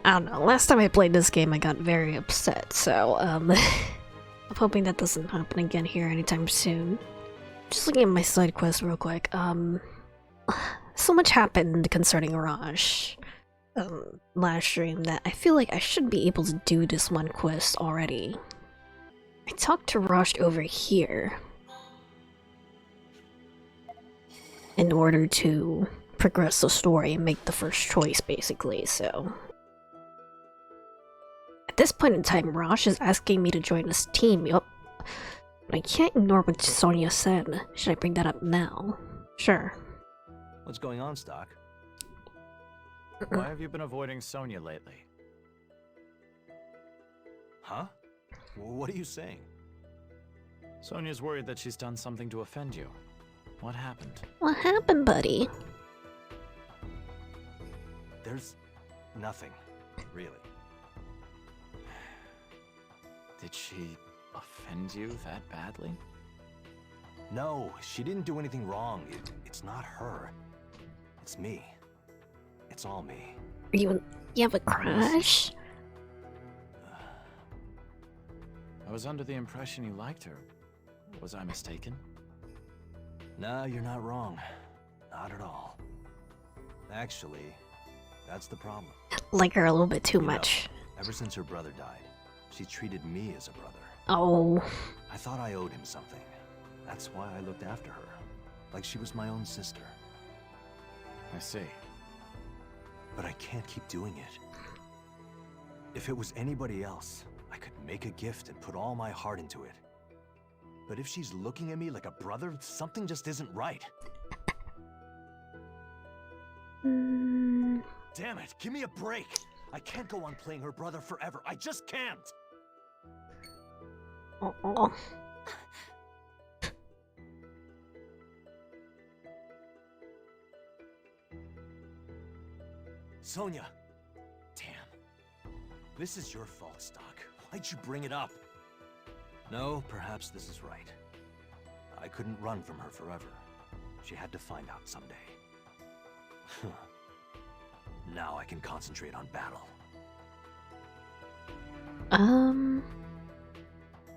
I don't know, last time I played this game I got very upset, so, I'm hoping that doesn't happen again here anytime soon. Just looking at my side quest real quick, so much happened concerning Raj, last stream that I feel like I should be able to do this one quest already. I talked to Raj over here in order to progress the story and make the first choice, basically, so... At this point in time, Raj is asking me to join his team, yup. But I can't ignore what Sonia said. Should I bring that up now? Sure. What's going on, Stock? Why have you been avoiding Sonia lately? Huh? What are you saying? Sonia's worried that she's done something to offend you. What happened? What happened, buddy? There's nothing, really. Did she offend you that badly? No, she didn't do anything wrong. It's not her. It's me. It's all me. You have a crush? I was under the impression you liked her. Was I mistaken? No, you're not wrong. Not at all. Actually, that's the problem. Like her a little bit too much. Ever since her brother died, she treated me as a brother. Oh. I thought I owed him something. That's why I looked after her. Like she was my own sister. I see. But I can't keep doing it. If it was anybody else, I could make a gift and put all my heart into it. But if she's looking at me like a brother, something just isn't right. Damn it, give me a break. I can't go on playing her brother forever. I just can't. Oh. Sonia. Damn. This is your fault, Stock. Why'd you bring it up? No, perhaps this is right. I couldn't run from her forever. She had to find out someday. Now I can concentrate on battle. What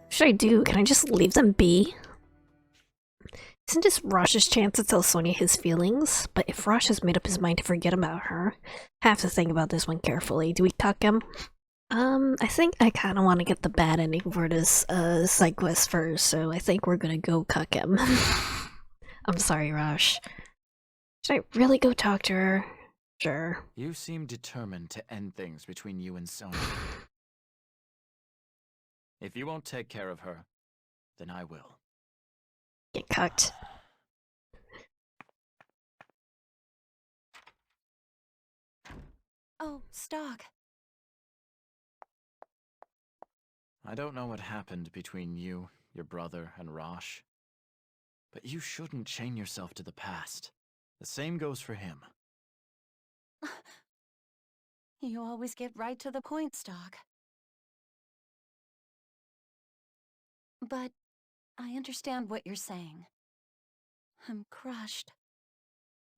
should I do? Can I just leave them be? Isn't this Raj's chance to tell Sonia his feelings? But if Raj has made up his mind to forget about her, have to think about this one carefully. Do we cuck him? I think I kind of want to get the bad ending for this side quest first, so I think we're gonna go cuck him. I'm sorry, Raj. Should I really go talk to her? Sure. You seem determined to end things between you and Sonia. If you won't take care of her, then I will. Get cucked. Oh, Stock. I don't know what happened between you, your brother, and Rosh. But you shouldn't chain yourself to the past. The same goes for him. You always get right to the point, Stock. But I understand what you're saying. I'm crushed.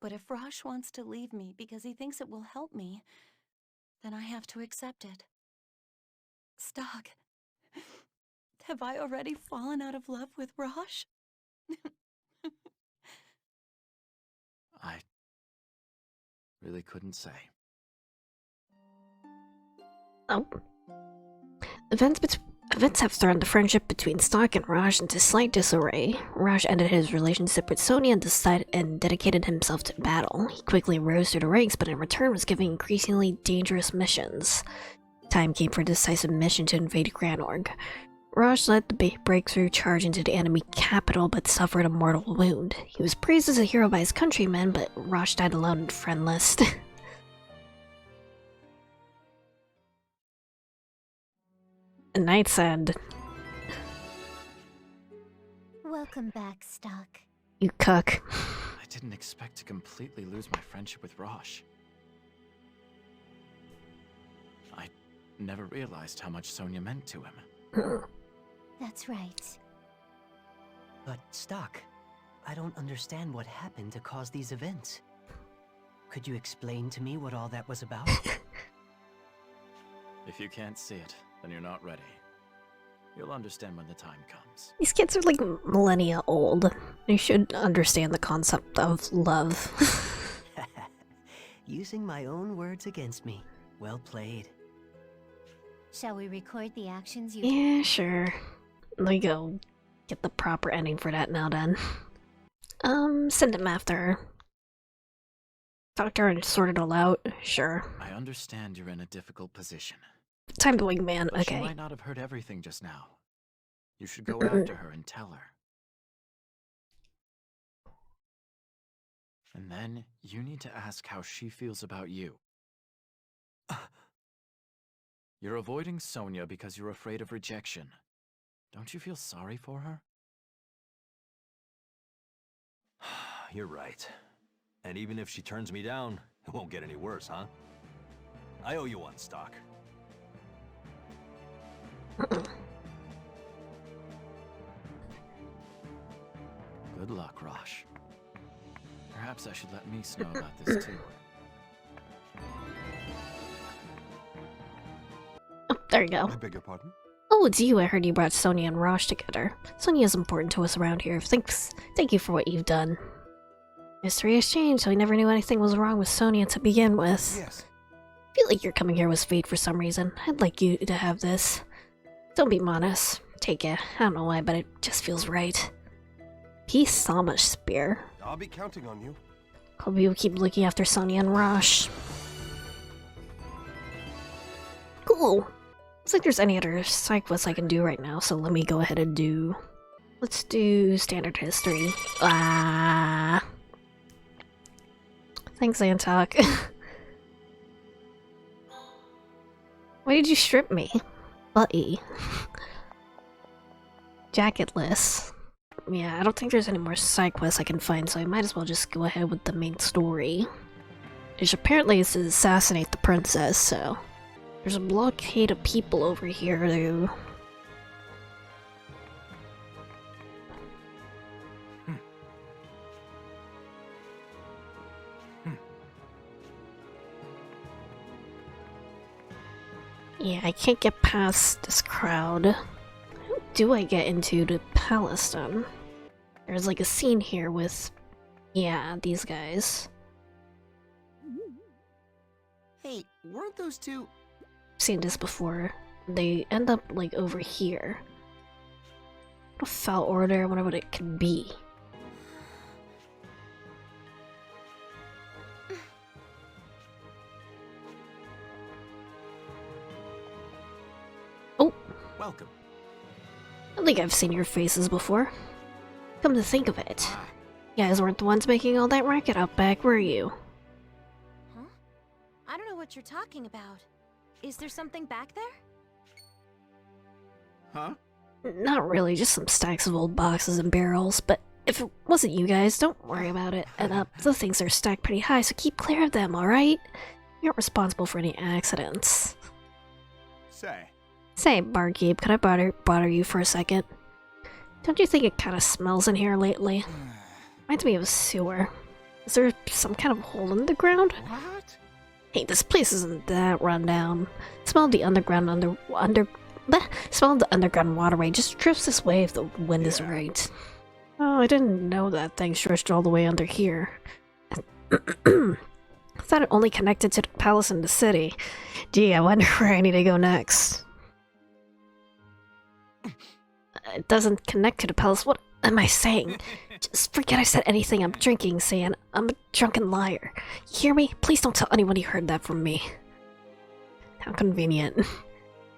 But if Rosh wants to leave me because he thinks it will help me, then I have to accept it. Stock, have I already fallen out of love with Rosh? I really couldn't say. Oh. Events have thrown the friendship between Stock and Raj into slight disarray. Raj ended his relationship with Sonia and dedicated himself to battle. He quickly rose through the ranks, but in return was given increasingly dangerous missions. Time came for a decisive mission to invade Granorg. Raj led the breakthrough charge into the enemy capital, but suffered a mortal wound. He was praised as a hero by his countrymen, but Raj died alone and friendless. A Night's End. Welcome back, Stock. You cuck. I didn't expect to completely lose my friendship with Rosh. I never realized how much Sonia meant to him. That's right. But, Stock, I don't understand what happened to cause these events. Could you explain to me what all that was about? If you can't see it, then you're not ready. You'll understand when the time comes. These kids are like millennia old. They should understand the concept of love. Using my own words against me. Well played. Shall we record the actions you... Yeah, sure. Let me go get the proper ending for that now then. Send him after her. Talk to her and sort it all out. Sure. I understand you're in a difficult position. Time to wingman, But she okay. might not have heard everything just now. You should go after her and tell her. And then you need to ask how she feels about you. You're avoiding Sonia because you're afraid of rejection. Don't you feel sorry for her? You're right. And even if she turns me down, it won't get any worse, huh? I owe you one, Stock. Good luck, Rosh. Perhaps I should let Mies know about this too. Oh, there you go. I beg your pardon? Oh, it's you. I heard you brought Sonia and Rosh together. Sonia is important to us around here. Thank you for what you've done. History has changed, so I never knew anything was wrong with Sonia to begin with. Yes. I feel like your coming here was fate for some reason. I'd like you to have this. Don't be modest. Take it. I don't know why, but it just feels right. Peace, Sama Spear. I'll be counting on you. Hope you keep looking after Sonia and Rosh. Cool. Looks like there's any other side quests I can do right now, so let me go ahead and do... Let's do standard history. Ah. Thanks, Antok. Why did you strip me? Buddy. Jacketless. Yeah, I don't think there's any more side quests I can find, so I might as well just go ahead with the main story. Which apparently is to assassinate the princess, so... There's a blockade of people over here, though. Yeah, I can't get past this crowd. How do I get into the palace then? There's like a scene here with... Yeah, these guys. Hey, weren't those two... I've seen this before. They end up like over here. What a foul order, I wonder what it could be. Oh, Welcome. I think I've seen your faces before. Come to think of it, you guys weren't the ones making all that racket out back, were you? Huh? I don't know what you're talking about. Is there something back there? Huh? Not really, just some stacks of old boxes and barrels, but if it wasn't you guys, don't worry about it. And the things are stacked pretty high, so keep clear of them, alright? You aren't responsible for any accidents. Say, barkeep, could I bother you for a second? Don't you think it kinda smells in here lately? Reminds me of a sewer. Is there some kind of hole in the ground? What? Hey, this place isn't that run down. Smell of the underground smell of the underground waterway just drifts this way if the wind is right. Oh, I didn't know that thing stretched all the way under here. I thought it only connected to the palace in the city. Gee, I wonder where I need to go next. It doesn't connect to the palace. What am I saying? Just forget I said anything. I'm drinking, saying I'm a drunken liar. You hear me? Please don't tell anyone you heard that from me. How convenient.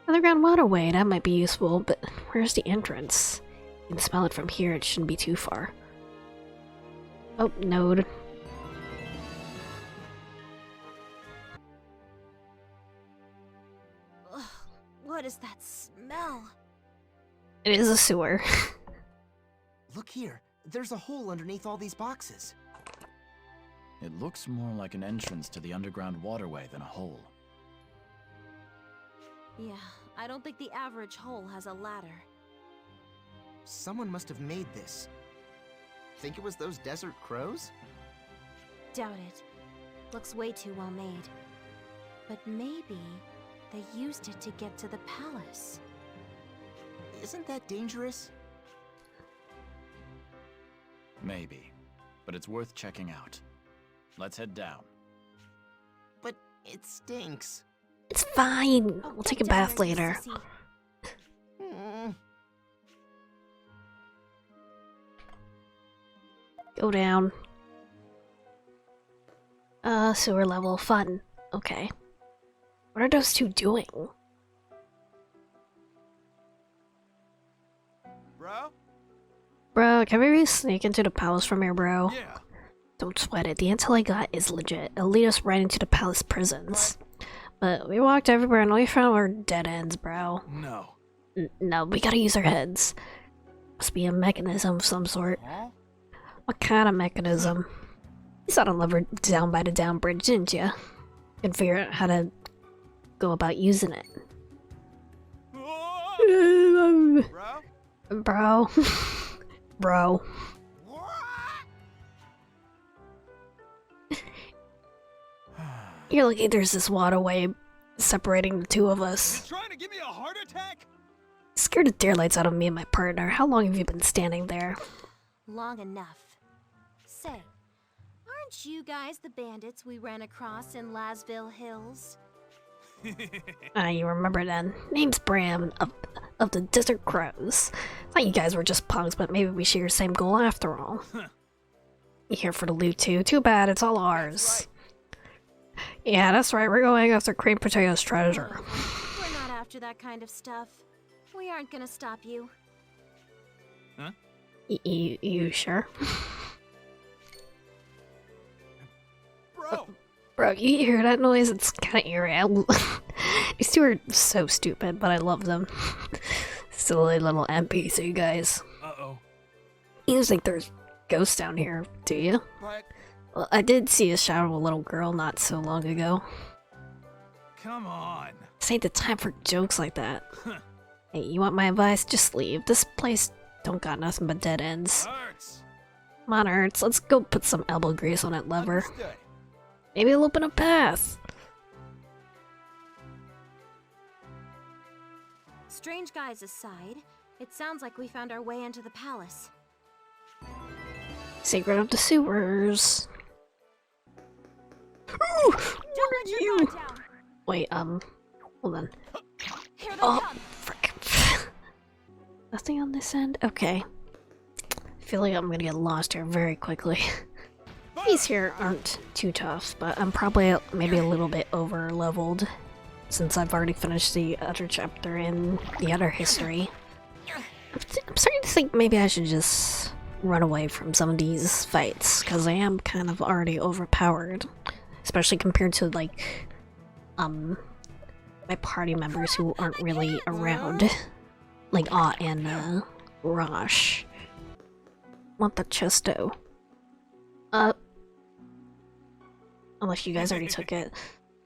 Underground waterway, that might be useful, but where's the entrance? You can smell it from here, it shouldn't be too far. Oh, node. Ugh, what is that smell? It is a sewer. Look here. There's a hole underneath all these boxes. It looks more like an entrance to the underground waterway than a hole. Yeah, I don't think the average hole has a ladder. Someone must have made this. Think it was those desert crows? Doubt it. Looks way too well made. But maybe they used used it to get to the palace. Isn't that dangerous? Maybe. But it's worth checking out. Let's head down. But it stinks. It's fine. Oh, We'll get take a down bath there, you later. sissy. Go down. Sewer level. Fun. Okay. What are those two doing? Bro? Bro, can we really sneak into the palace from here, bro? Yeah. Don't sweat it. The intel I got is legit. It'll lead us right into the palace prisons. But we walked everywhere and all we found were dead ends, bro. No. No, we gotta use our heads. Must be a mechanism of some sort. Huh? What kind of mechanism? You saw the lever down by the down bridge, didn't you? Can figure out how to go about using it. Bro? Bro. Bro. You're lucky there's this waterway separating the two of us. Trying to give me a heart attack? Scared the daylights out of me and my partner. How long have you been standing there? Long enough. Say, aren't you guys the bandits we ran across in Lasville Hills? Ah, you remember then. Name's Bram, of the Desert Crows. Thought you guys were just punks, but maybe we share the same goal after all. You here for the loot too? Too bad, it's all ours. Yeah, that's right, we're going after Cream Potato's treasure. We're not after that kind of stuff. We aren't gonna stop you. You sure? Bro! Bro, you hear that noise? It's kinda eerie. These two are so stupid, but I love them. Silly little NPC guys. Uh-oh. You think there's ghosts down here, do you? But Well, I did see a shadow of a little girl not so long ago. come on. This ain't the time for jokes like that. Hey, you want my advice? Just leave. This place don't got nothing but dead ends. Hurts. Come on, Ertz, let's go put some elbow grease on that lever. Understood. Maybe it'll open a path. Strange guys aside, it sounds like we found our way into the palace. Secret of the sewers. Don't let your guard down! Wait, hold on. Here they Oh, come! frick. Nothing on this end? Okay. I feel like I'm gonna get lost here very quickly. These here aren't too tough, but I'm probably maybe a little bit over leveled since I've already finished the other chapter in the other history. I'm starting to think maybe I should just run away from some of these fights, because I am kind of already overpowered. Especially compared to, like, my party members who aren't really around. Like, and, Rosh. Want the chesto. Unless you guys already took it.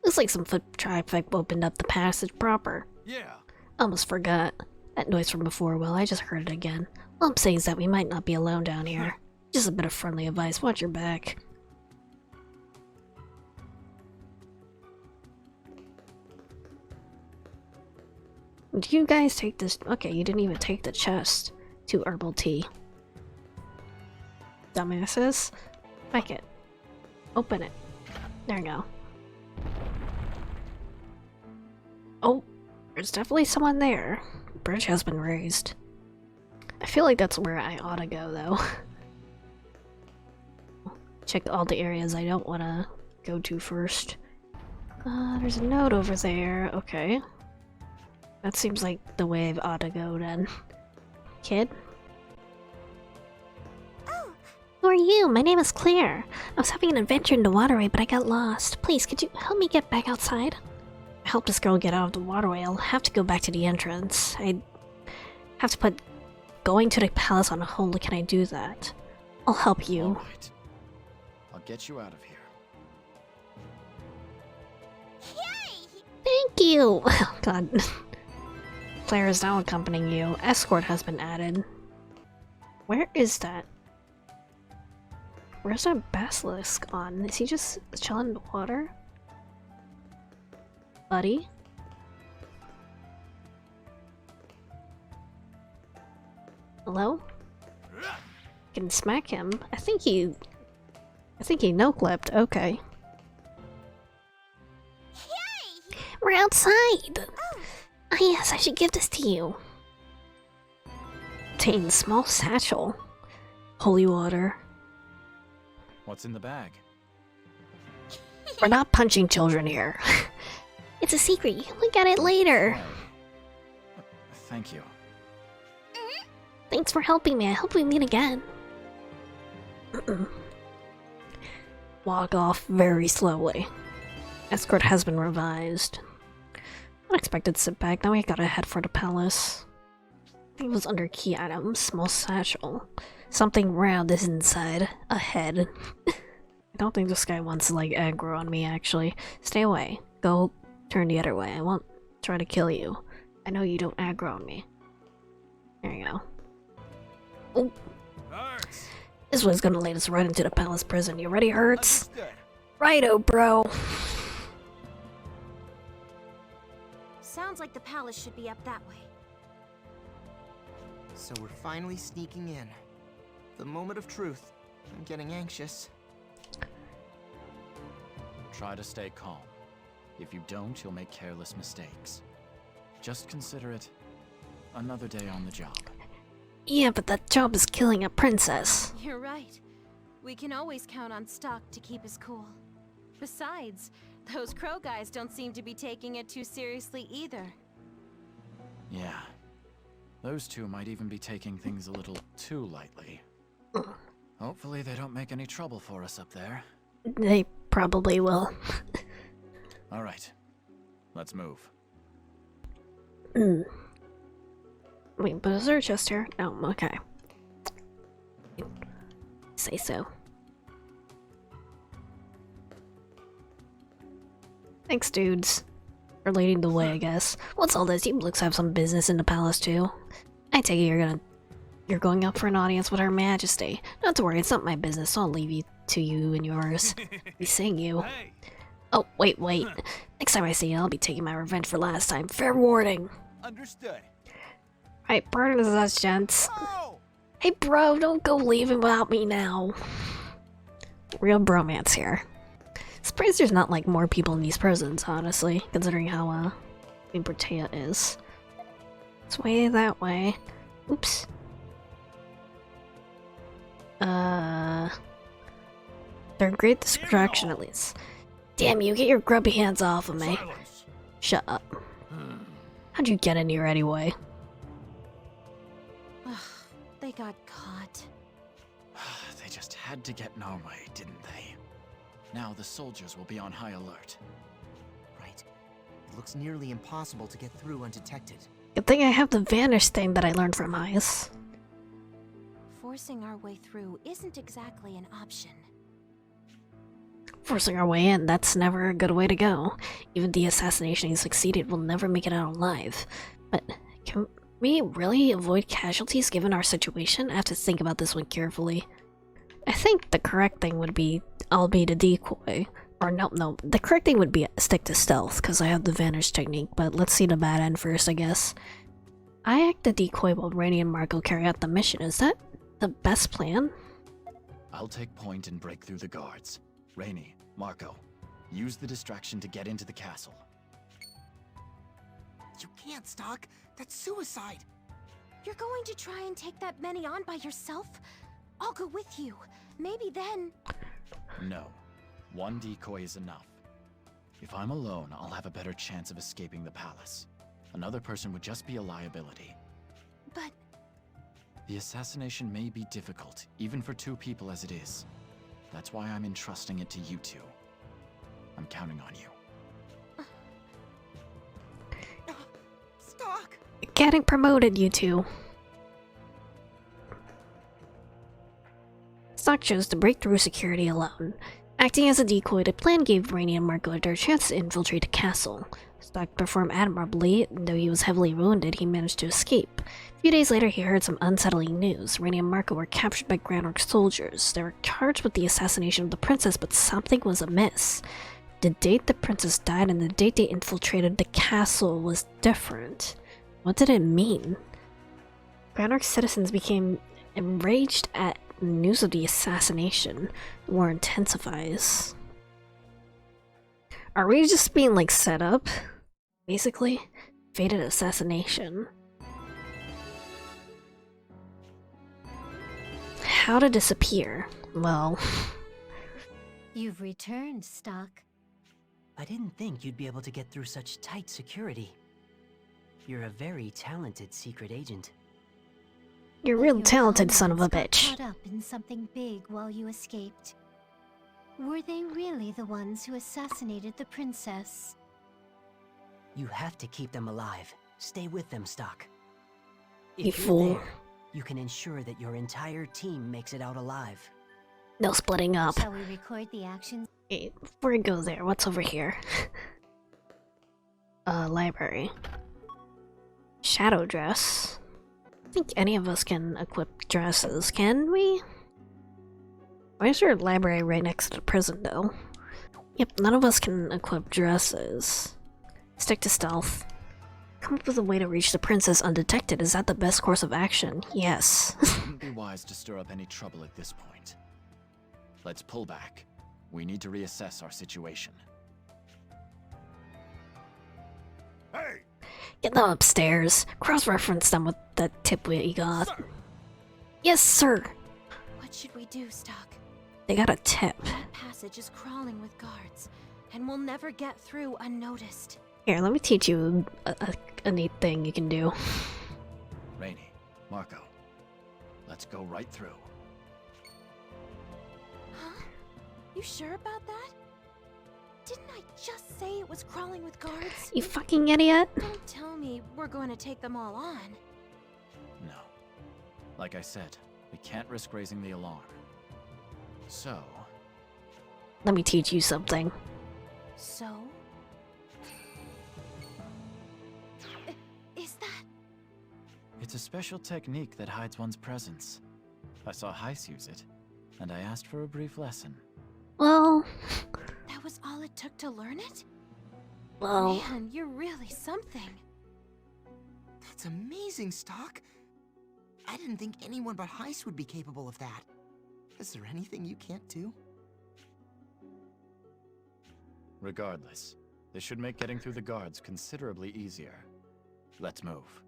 Looks like some foot traffic opened up the passage proper. Yeah. Almost forgot. That noise from before, well, I just heard it again. All I'm saying is that we might not be alone down here. Just a bit of friendly advice, watch your back. Did you guys take this? Okay, you didn't even take the chest to herbal tea. Dumbasses. Back it. Open it. There you go. Oh, there's definitely someone there. Bridge has been raised. I feel like that's where I ought to go, though. Check all the areas I don't want to go to first. There's a note over there. Okay. That seems like the way I ought to go, then. Kid? Oh, Who are you? My name is Claire. I was having an adventure in the waterway, but I got lost. Please, could you help me get back outside? Help this girl get out of the waterway. I'll have to go back to the entrance. I'd have to put going to the palace on hold. Can I do that? I'll help you. All right. I'll get you out of here. Thank you! Oh, God. Claire is now accompanying you. Escort has been added. Where is that? Where's that basilisk on? Is he just chilling in the water? Buddy? Hello? Can smack him. I think he no-clipped. Okay. Yay! We're outside! Ah yes, I should give this to you. Contains small satchel. Holy water. What's in the bag? We're not punching children here. It's a secret. You look at it later. Oh. Thank you. Thanks for helping me. I hope we meet again. Walk off very slowly. Escort has been revised. Unexpected setback. Now we gotta head for the palace. I think it was under key items. Small satchel. Something round is inside. A head. I don't think this guy wants to like aggro on me actually. Stay away. Go turn the other way. I won't try to kill you. I know you don't aggro on me. There you go. Oh. This one's gonna lead us right into the palace prison. You ready, Hertz? Righto, bro. Sounds like the palace should be up that way. So we're finally sneaking in. The moment of truth. I'm getting anxious. Try to stay calm. If you don't, you'll make careless mistakes. Just consider it another day on the job. Yeah, but that job is killing a princess. You're right. We can always count on Stock to keep us cool. Besides, those crow guys don't seem to be taking it too seriously either. Yeah. Those two might even be taking things a little too lightly. Hopefully they don't make any trouble for us up there. They probably will. Alright. Let's move. Wait, but is there a chest here? No, okay. Say so. Thanks, dudes. For leading the way, I guess. What's all this? You looks have some business in the palace, too. I take it you're going up for an audience with Her Majesty. Not to worry, it's not my business, so I'll leave you to you and yours. Be seeing you. Oh, wait. Next time I see you, I'll be taking my revenge for last time. Fair warning. Understood. Right, pardon us, gents. Oh! Hey, bro, don't go leaving without me now. Real bromance here. Surprised there's not, like, more people in these prisons, honestly, considering how, Bertea is. It's way that way. Oops. They're a great distraction, at least. Damn you, get your grubby hands off of me. Silence. Shut up. How'd you get in here anyway? They got caught. They just had to get Norway, didn't they? Now the soldiers will be on high alert. Right. It looks nearly impossible to get through undetected. Good thing I have the vanish thing that I learned from Ice. Forcing our way through isn't exactly an option. Forcing our way in, that's never a good way to go. Even the assassination he succeeded will never make it out alive. But can we really avoid casualties given our situation? I have to think about this one carefully. I think the correct thing would be, I'll be the decoy. Or no, the correct thing would be stick to stealth, because I have the vanish technique, but let's see the bad end first, I guess. I act the decoy while Rainy and Marco carry out the mission. Is that the best plan? I'll take point and break through the guards. Rainy, Marco, use the distraction to get into the castle. You can't, Stock. That's suicide. You're going to try and take that many on by yourself? I'll go with you. Maybe then... No. One decoy is enough. If I'm alone, I'll have a better chance of escaping the palace. Another person would just be a liability. But... The assassination may be difficult, even for two people as it is. That's why I'm entrusting it to you two. I'm counting on you. Stock! Getting promoted, you two. Stock chose to break through security alone. Acting as a decoy, the plan gave Rainy and Marco their chance to infiltrate the castle. Stock performed admirably, and though he was heavily wounded, he managed to escape. A few days later, he heard some unsettling news. Rainy and Marco were captured by Grand Orc soldiers. They were charged with the assassination of the princess, but something was amiss. The date the princess died and the date they infiltrated the castle was different. What did it mean? Granork's citizens became enraged at news of the assassination. The war intensifies. Are we just being like set up? Basically, fated assassination. How to disappear? Well, You've returned, Stock. I didn't think you'd be able to get through such tight security. You're a very talented secret agent. you're a But real your talented son of a comrades got bitch. Caught up in something big while you escaped. Were they really the ones who assassinated the princess? You have to keep them alive. Stay with them, Stock. You If you're fool. there, you can ensure that your entire team makes it out alive. No splitting up. Shall we record the actions? Wait, before we go there, what's over here? Library. Shadow dress. I don't think any of us can equip dresses, can we? Why is there a library right next to the prison, though? Yep, none of us can equip dresses. Stick to stealth. Come up with a way to reach the princess undetected. Is that the best course of action? Yes. It wouldn't be wise to stir up any trouble at this point. Let's pull back. We need to reassess our situation. Hey! Get them upstairs. Cross-reference them with that tip we got. Sir! Yes, sir. What should we do, Stock? They got a tip. That passage is crawling with guards, and we'll never get through unnoticed. Here, let me teach you a neat thing you can do. Rainy, Marco, let's go right through. Huh? You sure about that? Didn't I just say it was crawling with guards? You fucking idiot. Don't tell me we're going to take them all on. No. Like I said, we can't risk raising the alarm. So, Let me teach you something. So? Is that... it's a special technique that hides one's presence. I saw Heiss use it, and I asked for a brief lesson. Well, that was all it took to learn it? well, Man, you're really something. That's amazing, Stock. I didn't think anyone but Heiss would be capable of that. Is there anything you can't do? Regardless, this should make getting through the guards considerably easier. Let's move.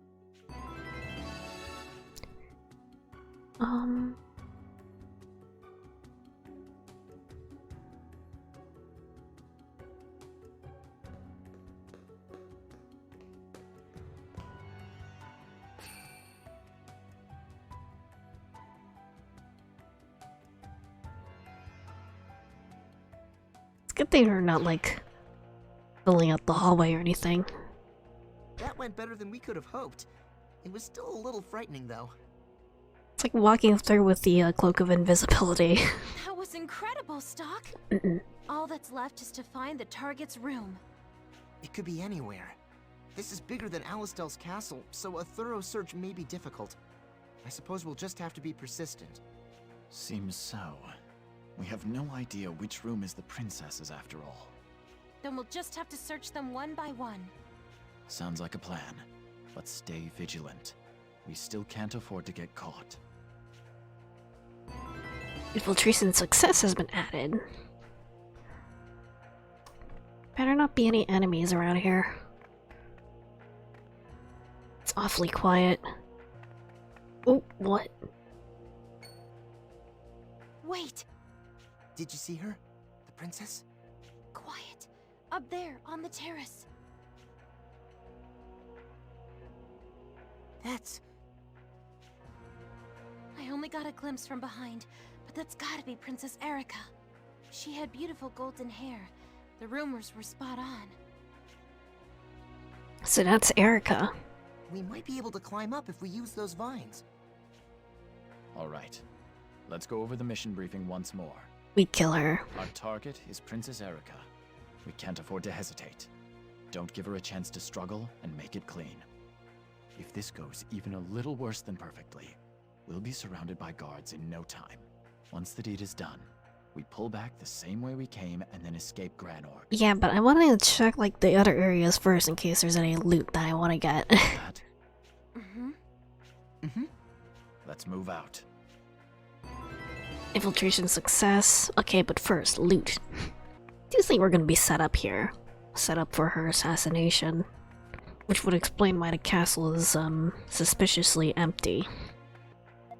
it's a good thing we're not, like, filling out the hallway or anything. That went better than we could have hoped. It was still a little frightening, though. It's like walking through with the cloak of invisibility. That was incredible, Stock. All that's left is to find the target's room. It could be anywhere. This is bigger than Alistel's castle, so a thorough search may be difficult. I suppose we'll just have to be persistent. Seems so. We have no idea which room is the princess's after all. Then we'll just have to search them one by one. Sounds like a plan, but stay vigilant. We still can't afford to get caught. Infiltration success has been added. Better not be any enemies around here. It's awfully quiet. Oh, what? Wait! Did you see her? The princess? Quiet! Up there, on the terrace. That's... I only got a glimpse from behind, but that's gotta be Princess Erica. She had beautiful golden hair. The rumors were spot on. So that's Erica. We might be able to climb up if we use those vines. Alright, let's go over the mission briefing once more. We'd kill her. Our target is Princess Erica. We can't afford to hesitate. Don't give her a chance to struggle and make it clean. If this goes even a little worse than perfectly, we'll be surrounded by guards in no time. Once the deed is done, we pull back the same way we came and then escape Granork. Yeah, but I want to check like the other areas first in case there's any loot that I want to get. That, Mm-hmm. Mm-hmm. Let's move out. Infiltration success. Okay, but first, loot. Do you think we're gonna be set up here? Set up for her assassination? Which would explain why the castle is, suspiciously empty.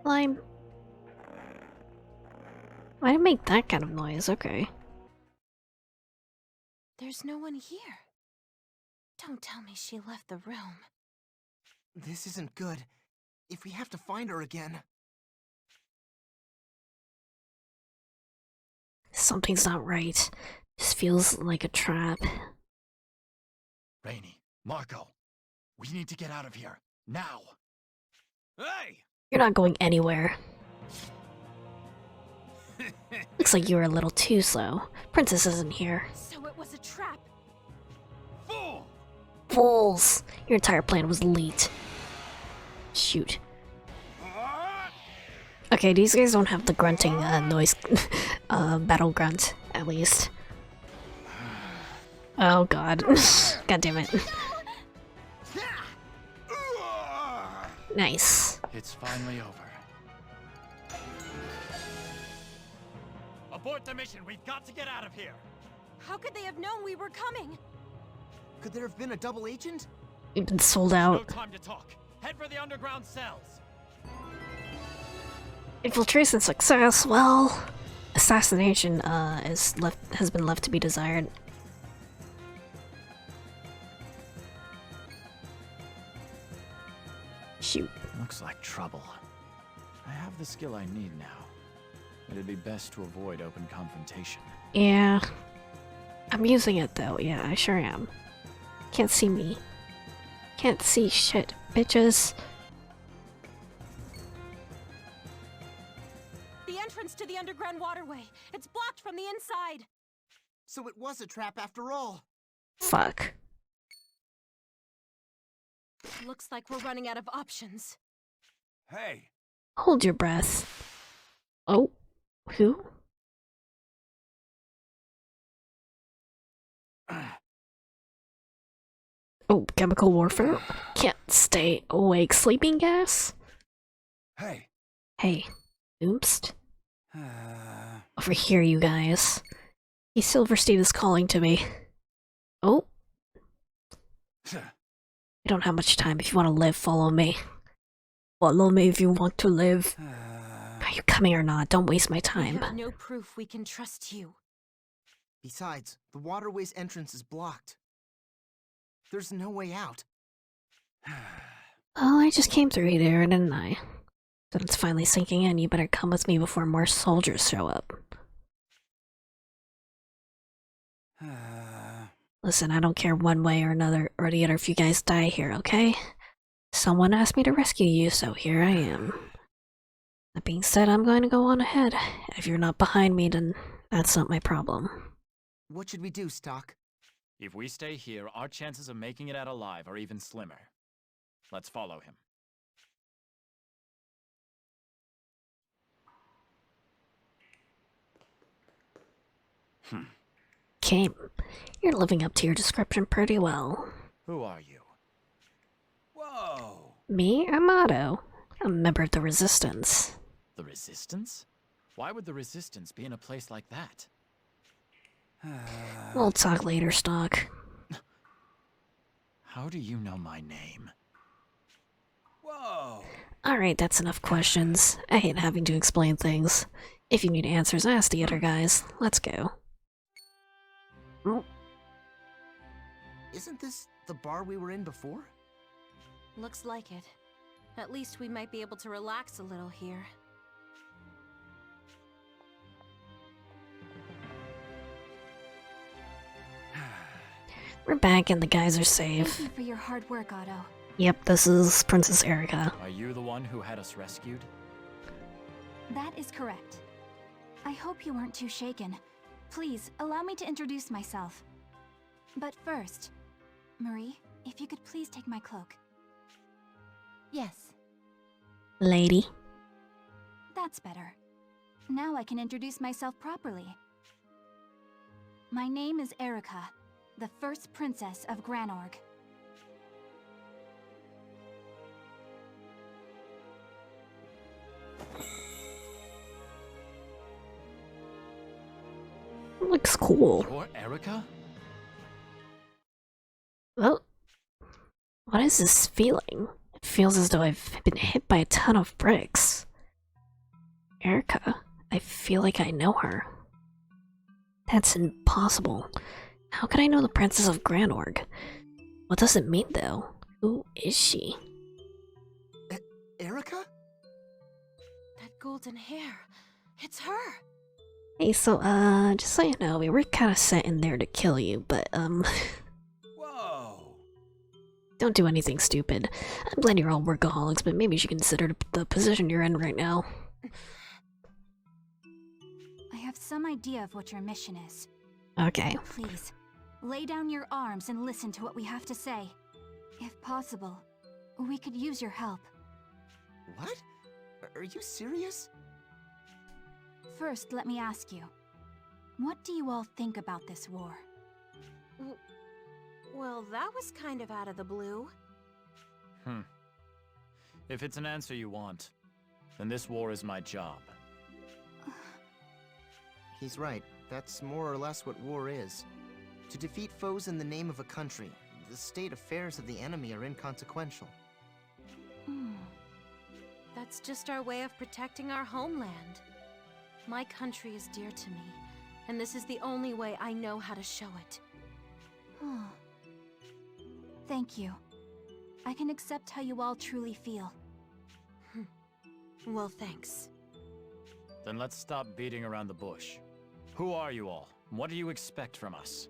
Lime. Why did it make that kind of noise? Okay. There's no one here. Don't tell me she left the room. This isn't good. If we have to find her again... Something's not right. This feels like a trap. Rainy, Marco, we need to get out of here, now! Hey! You're not going anywhere. Looks like you were a little too slow. Princess isn't here. So it was a trap. Fool! Fools! Your entire plan was leaked. Shoot. Okay, these guys don't have the grunting noise, battle grunt, at least. Oh god. God damn it. Nice. It's finally over. Abort the mission, we've got to get out of here! How could they have known we were coming? Could there have been a double agent? We've been sold No out. time to talk. Head for the underground cells. Infiltration success, well... Assassination, has been left to be desired. Shoot. Looks like trouble. I have the skill I need now. It'd be best to avoid open confrontation. Yeah. I'm using it though, yeah, I sure am. Can't see me. Can't see shit, bitches. The entrance to the underground waterway. It's blocked from the inside. So it was a trap after all. Fuck. Looks like we're running out of options. Hey! Hold your breath. Oh. Who? Oh, chemical warfare? Can't stay awake. Sleeping gas? Hey! Hey. Oops. Over here, you guys. Hey, Silverstein is calling to me. Oh. I don't have much time. If you want to live, follow me. Follow me if you want to live. Are you coming or not? Don't waste my We time. have no proof we can trust you. Besides, the waterway's entrance is blocked. There's no way out. Well, I just came through there, didn't I? So it's finally sinking in. You better come with me before more soldiers show up. Listen, I don't care one way or another or the other if you guys die here, okay? Someone asked me to rescue you, so here I am. That being said, I'm going to go on ahead. If you're not behind me, then that's not my problem. What should we do, Stock? If we stay here, our chances of making it out alive are even slimmer. Let's follow him. Came. You're living up to your description pretty well. Who are you? Whoa! Me? I'm Otto. I'm a member of the Resistance. The Resistance? Why would the Resistance be in a place like that? We'll talk later, Stock. How do you know my name? Whoa! Alright, that's enough questions. I hate having to explain things. If you need answers, ask the other guys. Let's go. Isn't this the bar we were in before? Looks like it. At least we might be able to relax a little here. We're back and the guys are safe. Thank you for your hard work, Otto. Yep, this is Princess Erica. Are you the one who had us rescued? That is correct. I hope you weren't too shaken. Please, allow me to introduce myself. But first, Marie, if you could please take my cloak. Yes, Lady. that's better. Now I can introduce myself properly. My name is Erica, the first princess of Granorg. looks cool. You're Erica? Oh, what is this feeling? It feels as though I've been hit by a ton of bricks. Erica, I feel like I know her. That's impossible. How could I know the Princess of Granorg? What does it mean, though? Who is she? Erica? That golden hair. It's her. Hey, so, just so you know, we were kinda sent in there to kill you, but, Whoa! don't do anything stupid. I'm glad you're all workaholics, but maybe you should consider the position you're in right now. I have some idea of what your mission is. Okay. Please, lay down your arms and listen to what we have to say. If possible, we could use your help. What? Are you serious? First, let me ask you. What do you all think about this war? Well, that was kind of out of the blue. If it's an answer you want, then this war is my job. He's right. That's more or less what war is. To defeat foes in the name of a country, the state affairs of the enemy are inconsequential. That's just our way of protecting our homeland. My country is dear to me, and this is the only way I know how to show it. Thank you. I can accept how you all truly feel. Well, thanks. Then let's stop beating around the bush. Who are you all? What do you expect from us?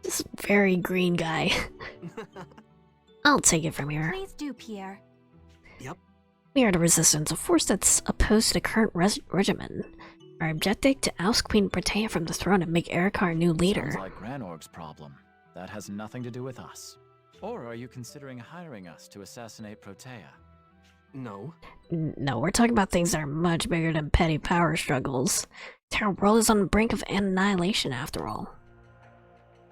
This very green guy. I'll take it from here. Please do, Pierre. Yep. We are the Resistance, a force that's opposed to the current regimen. Our objective to oust Queen Britannia from the throne and make Erica our new leader. Sounds like Granorg's problem. That has nothing to do with us. Or are you considering hiring us to assassinate Protea? No. No, we're talking about things that are much bigger than petty power struggles. Our world is on the brink of annihilation, after all.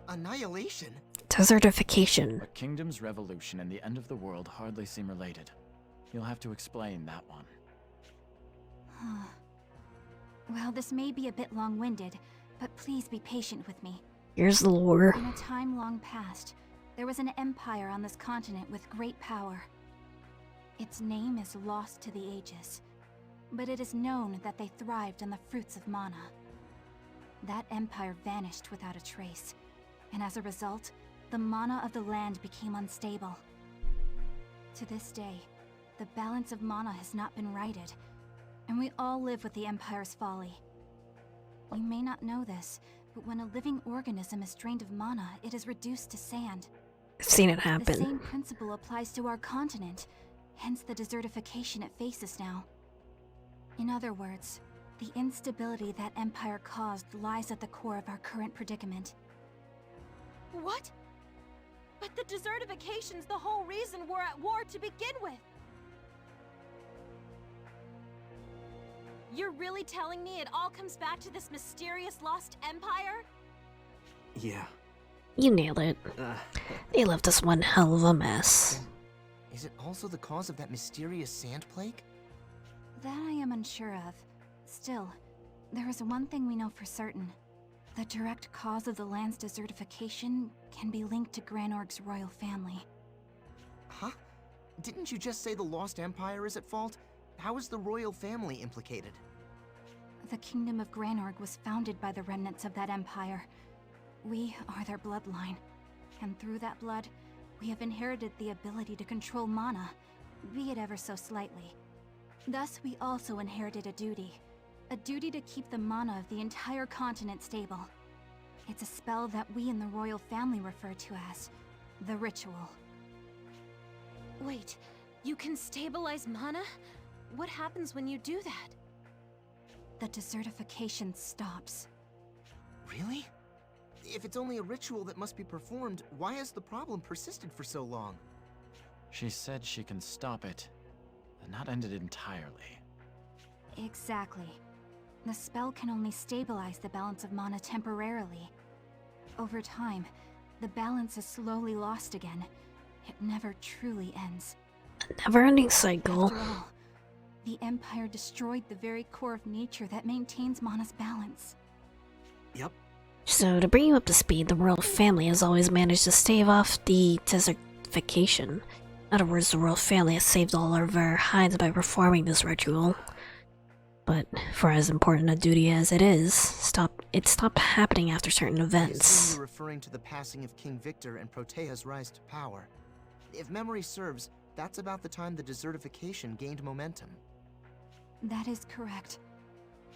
Annihilation? Desertification. A kingdom's revolution and the end of the world hardly seem related. You'll have to explain that one. Well, this may be a bit long-winded, but please be patient with me. Here's the lore. In a time long past, there was an empire on this continent with great power. Its name is lost to the ages, but it is known that they thrived on the fruits of mana. That empire vanished without a trace, and as a result, the mana of the land became unstable. To this day, the balance of mana has not been righted, and we all live with the Empire's folly. You may not know this, but when a living organism is drained of mana, it is reduced to sand. I've seen it The happen. same principle applies to our continent, hence the desertification it faces now. In other words, the instability that Empire caused lies at the core of our current predicament. What? But the desertification's the whole reason we're at war to begin with! You're really telling me it all comes back to this mysterious lost empire? Yeah. You nailed it. They left us one hell of a mess. Is it also the cause of that mysterious sand plague? That I am unsure of. Still, there is one thing we know for certain. The direct cause of the land's desertification can be linked to Granorg's royal family. Huh? Didn't you just say the Lost Empire is at fault? How is the royal family implicated? The Kingdom of Granorg was founded by the remnants of that empire. We are their bloodline, and through that blood, we have inherited the ability to control mana, be it ever so slightly. Thus, we also inherited a duty to keep the mana of the entire continent stable. It's a spell that we in the royal family refer to as the Ritual. Wait, you can stabilize mana? What happens when you do that? The desertification stops. Really? If it's only a ritual that must be performed, why has the problem persisted for so long? She said she can stop it, but not end it entirely. Exactly. The spell can only stabilize the balance of mana temporarily. Over time, the balance is slowly lost again. It never truly ends. A never-ending cycle. After all, The Empire destroyed the very core of nature that maintains Mana's balance. Yep. So, to bring you up to speed, the royal family has always managed to stave off the desertification. In other words, the royal family has saved all of our hides by performing this ritual. But for as important a duty as it is, it stopped happening after certain I events. assume you're referring to the passing of King Victor and Protea's rise to power. If memory serves, that's about the time the desertification gained momentum. That is correct.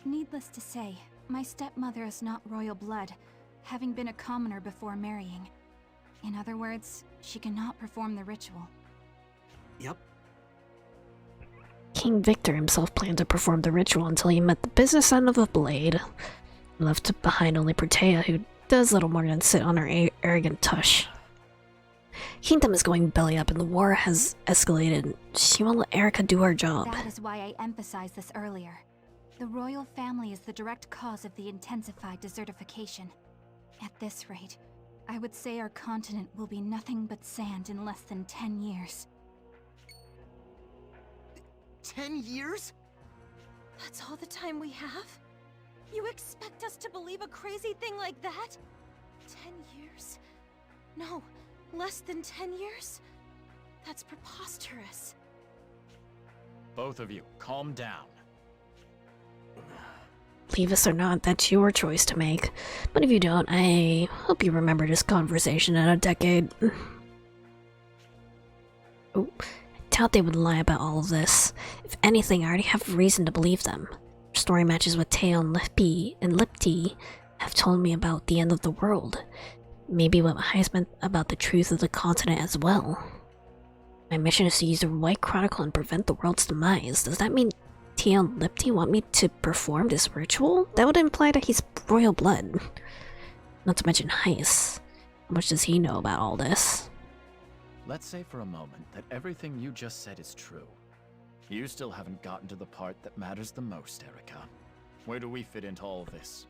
Needless to say, my stepmother is not royal blood, having been a commoner before marrying. In other words, she cannot perform the ritual. Yep. King Victor himself planned to perform the ritual until he met the business end of the blade. He left behind only Protea, who does little more than sit on her arrogant tush. Kingdom is going belly up and the war has escalated. She won't let Erica do her job. That is why I emphasized this earlier. The royal family is the direct cause of the intensified desertification. At this rate, I would say our continent will be nothing but sand in less than 10 years. 10 years? That's all the time we have? You expect us to believe a crazy thing like that? 10 years? No, less than 10 years? That's preposterous. Both of you, calm down. Leave us or not, that's your choice to make. But if you don't, I hope you remember this conversation in a decade. Oh, I doubt they would lie about all of this. If anything, I already have reason to believe them. Story matches what Teo and Lipti have told me about the end of the world. Maybe what Heist meant about the truth of the continent as well. My mission is to use the White Chronicle and prevent the world's demise. Does that mean Teo and Lipti want me to perform this ritual? That would imply that he's royal blood. Not to mention Heist. How much does he know about all this? Let's say for a moment that everything you just said is true. You still haven't gotten to the part that matters the most, Erica. Where do we fit into all this?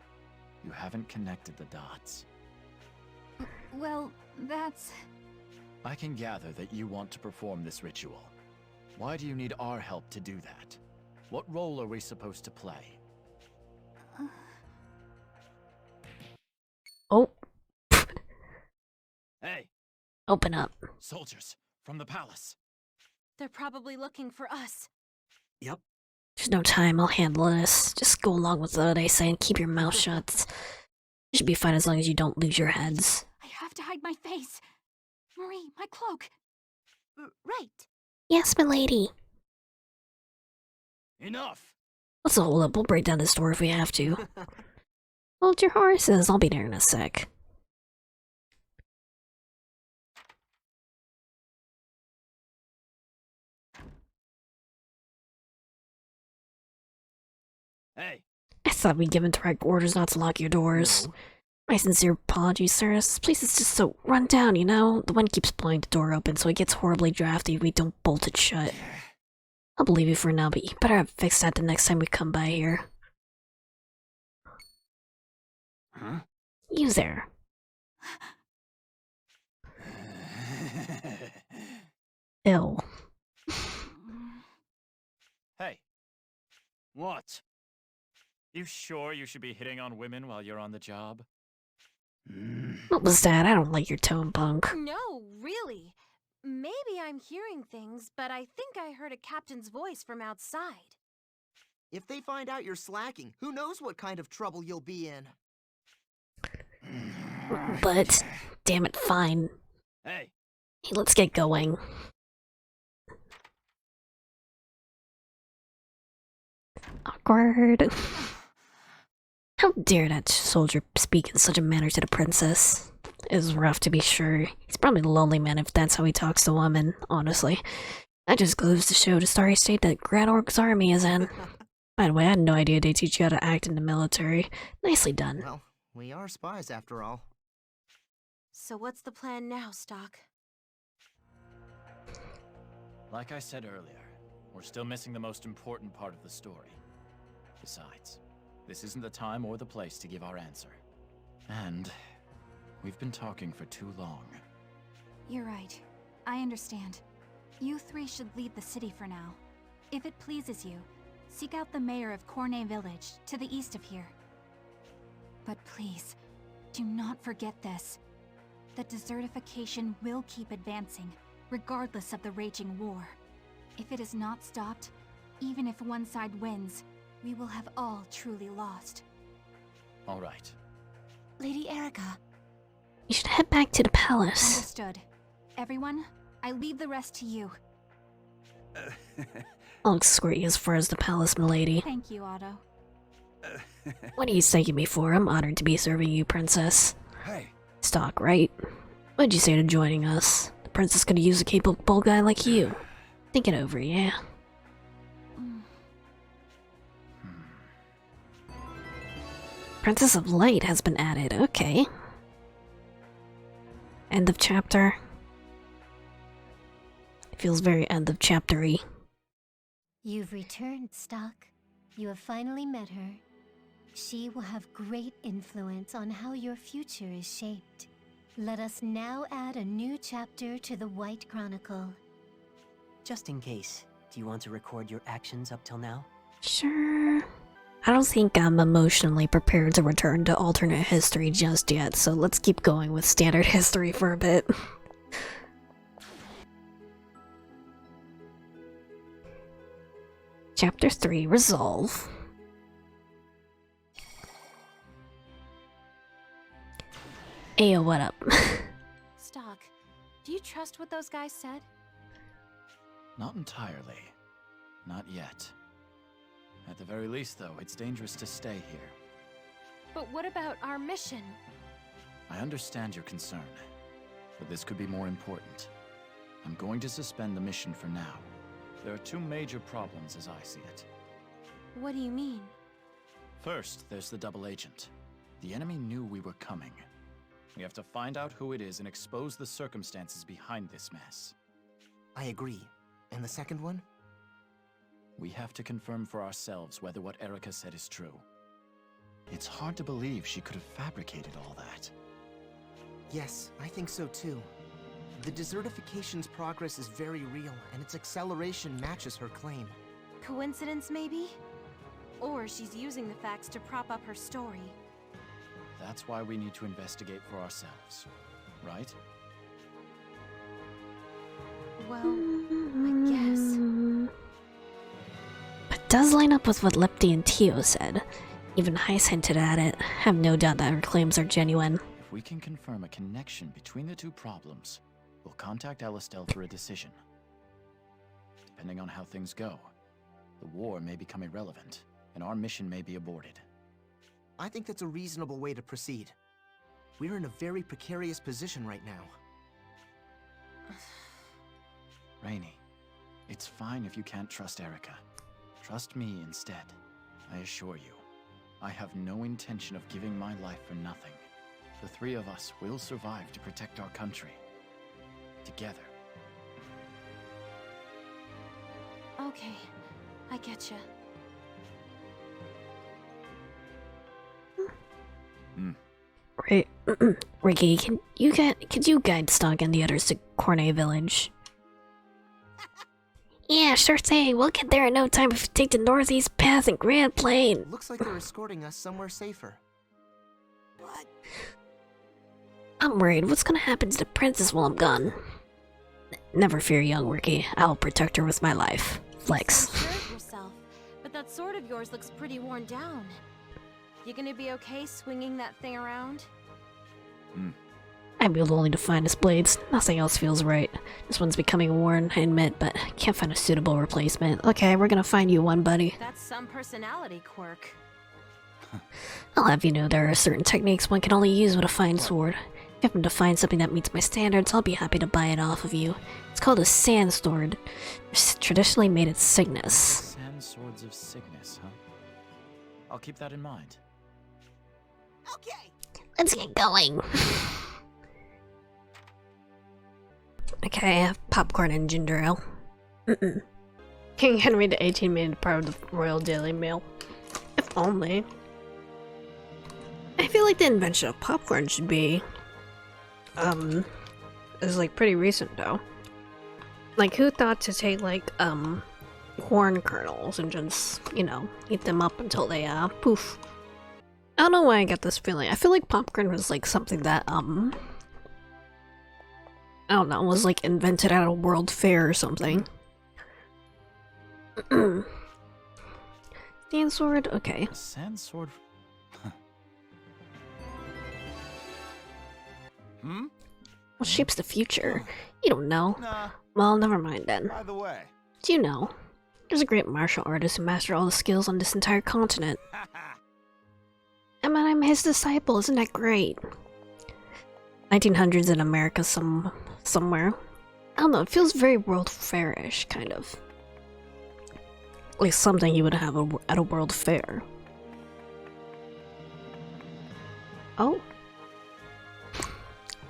You haven't connected the dots. Well, that's... I can gather that you want to perform this ritual. Why do you need our help to do that? What role are we supposed to play? Oh. Hey! Open up. Soldiers, from the palace. They're probably looking for us. Yep. There's no time, I'll handle this. Just go along with what I say and keep your mouth shut. You should be fine as long as you don't lose your heads. I have to hide my face. Marie, my cloak. Right. Yes, milady. Enough! Let's hold up, we'll break down this door if we have to. Hold your horses, I'll be there in a sec. Hey! I thought we'd given direct orders not to lock your doors. No. My sincere apologies, sir. This place is just so run down, you know? The wind keeps blowing the door open, so it gets horribly drafty if we don't bolt it shut. I'll believe you for now, but you better have fixed that the next time we come by here. Huh? You there. Ew. Hey! What? You sure you should be hitting on women while you're on the job? What was that? I don't like your tone, punk. No, really. Maybe I'm hearing things, but I think I heard a captain's voice from outside. If they find out you're slacking, who knows what kind of trouble you'll be in? But, damn it, fine. Hey! Hey, let's get going. Awkward. How dare that soldier speak in such a manner to the princess? It was rough to be sure. He's probably a lonely man if that's how he talks to women, honestly. That just goes to show the sorry state that Grand Orc's army is in. By the way, I had no idea they teach you how to act in the military. Nicely done. Well, we are spies after all. So what's the plan now, Stock? Like I said earlier, we're still missing the most important part of the story. Besides, this isn't the time or the place to give our answer. And we've been talking for too long. You're right. I understand. You three should lead the city for now. If it pleases you, seek out the mayor of Cornet Village, to the east of here. But please, do not forget this. The desertification will keep advancing, regardless of the raging war. If it is not stopped, even if one side wins, we will have all truly lost. All right. Lady Erica. You should head back to the palace. Understood. Everyone, I leave the rest to you. I'll escort you as far as the palace, milady. Thank you, Otto. What are you thanking me for? I'm honored to be serving you, princess. Hey, Stock, right? What'd you say to joining us? The princess could use a capable guy like you. Think it over, yeah? Princess of Light has been added, okay. End of chapter. It feels very end of chapter-y. You've returned, Stock. You have finally met her. She will have great influence on how your future is shaped. Let us now add a new chapter to the White Chronicle. Just in case, do you want to record your actions up till now? Sure. I don't think I'm emotionally prepared to return to alternate history just yet, so let's keep going with standard history for a bit. Chapter 3, Resolve. Ayo, what up? Stock, do you trust what those guys said? Not entirely. Not yet. At the very least, though, it's dangerous to stay here. But what about our mission? I understand your concern, but this could be more important. I'm going to suspend the mission for now. There are two major problems as I see it. What do you mean? First, there's the double agent. The enemy knew we were coming. We have to find out who it is and expose the circumstances behind this mess. I agree. And the second one? We have to confirm for ourselves whether what Erica said is true. It's hard to believe she could have fabricated all that. Yes, I think so too. The desertification's progress is very real, and its acceleration matches her claim. Coincidence, maybe? Or she's using the facts to prop up her story. That's why we need to investigate for ourselves, right? Well, I guess. But does line up with what Lepti and Tio said. Even Heist hinted at it. I have no doubt that her claims are genuine. If we can confirm a connection between the two problems, we'll contact Elistel for a decision. Depending on how things go, the war may become irrelevant, and our mission may be aborted. I think that's a reasonable way to proceed. We're in a very precarious position right now. Rainy, it's fine if you can't trust Erica. Trust me instead. I assure you, I have no intention of giving my life for nothing. The three of us will survive to protect our country. Together. Okay, I getcha. Right. Ricky, could you guide Stock and the others to Cornet Village? Yeah, sure thing. We'll get there in no time if we take the northeast path and Grand Plain. Looks like they're escorting us somewhere safer. What? I'm worried. What's gonna happen to the princess while I'm gone? Never fear, young Ricky. I'll protect her with my life. Flex. You're sure of yourself, but that sword of yours looks pretty worn down. You gonna be okay swinging that thing around? I'd be willing to find his blades. Nothing else feels right. This one's becoming worn, I admit, but I can't find a suitable replacement. Okay, we're gonna find you one, buddy. That's some personality quirk. I'll have you know there are certain techniques one can only use with a fine sword. If you happen to find something that meets my standards, I'll be happy to buy it off of you. It's called a sand sword. It's traditionally made at Cygnus. Sand swords of Cygnus, huh? I'll keep that in mind. Okay. Let's get going. Okay, I have popcorn and ginger ale. King Henry XVIII made it part of the Royal Daily Mail. If only. I feel like the invention of popcorn should be, is like pretty recent though. Like who thought to take like, corn kernels and just, you know, eat them up until they, poof. I don't know why I get this feeling. I feel like popcorn was like something that, I don't know, was like invented at a world fair or something. Sand sword? Okay. A sand sword? Hmm? What shapes the future? You don't know. Nah, Well, never mind then. by the way. Do you know? There's a great martial artist who mastered all the skills on this entire continent. And I'm his disciple, isn't that great? 1900s in America somewhere. I don't know, it feels very world fair-ish, kind of. Like something you would have at a world fair. Oh.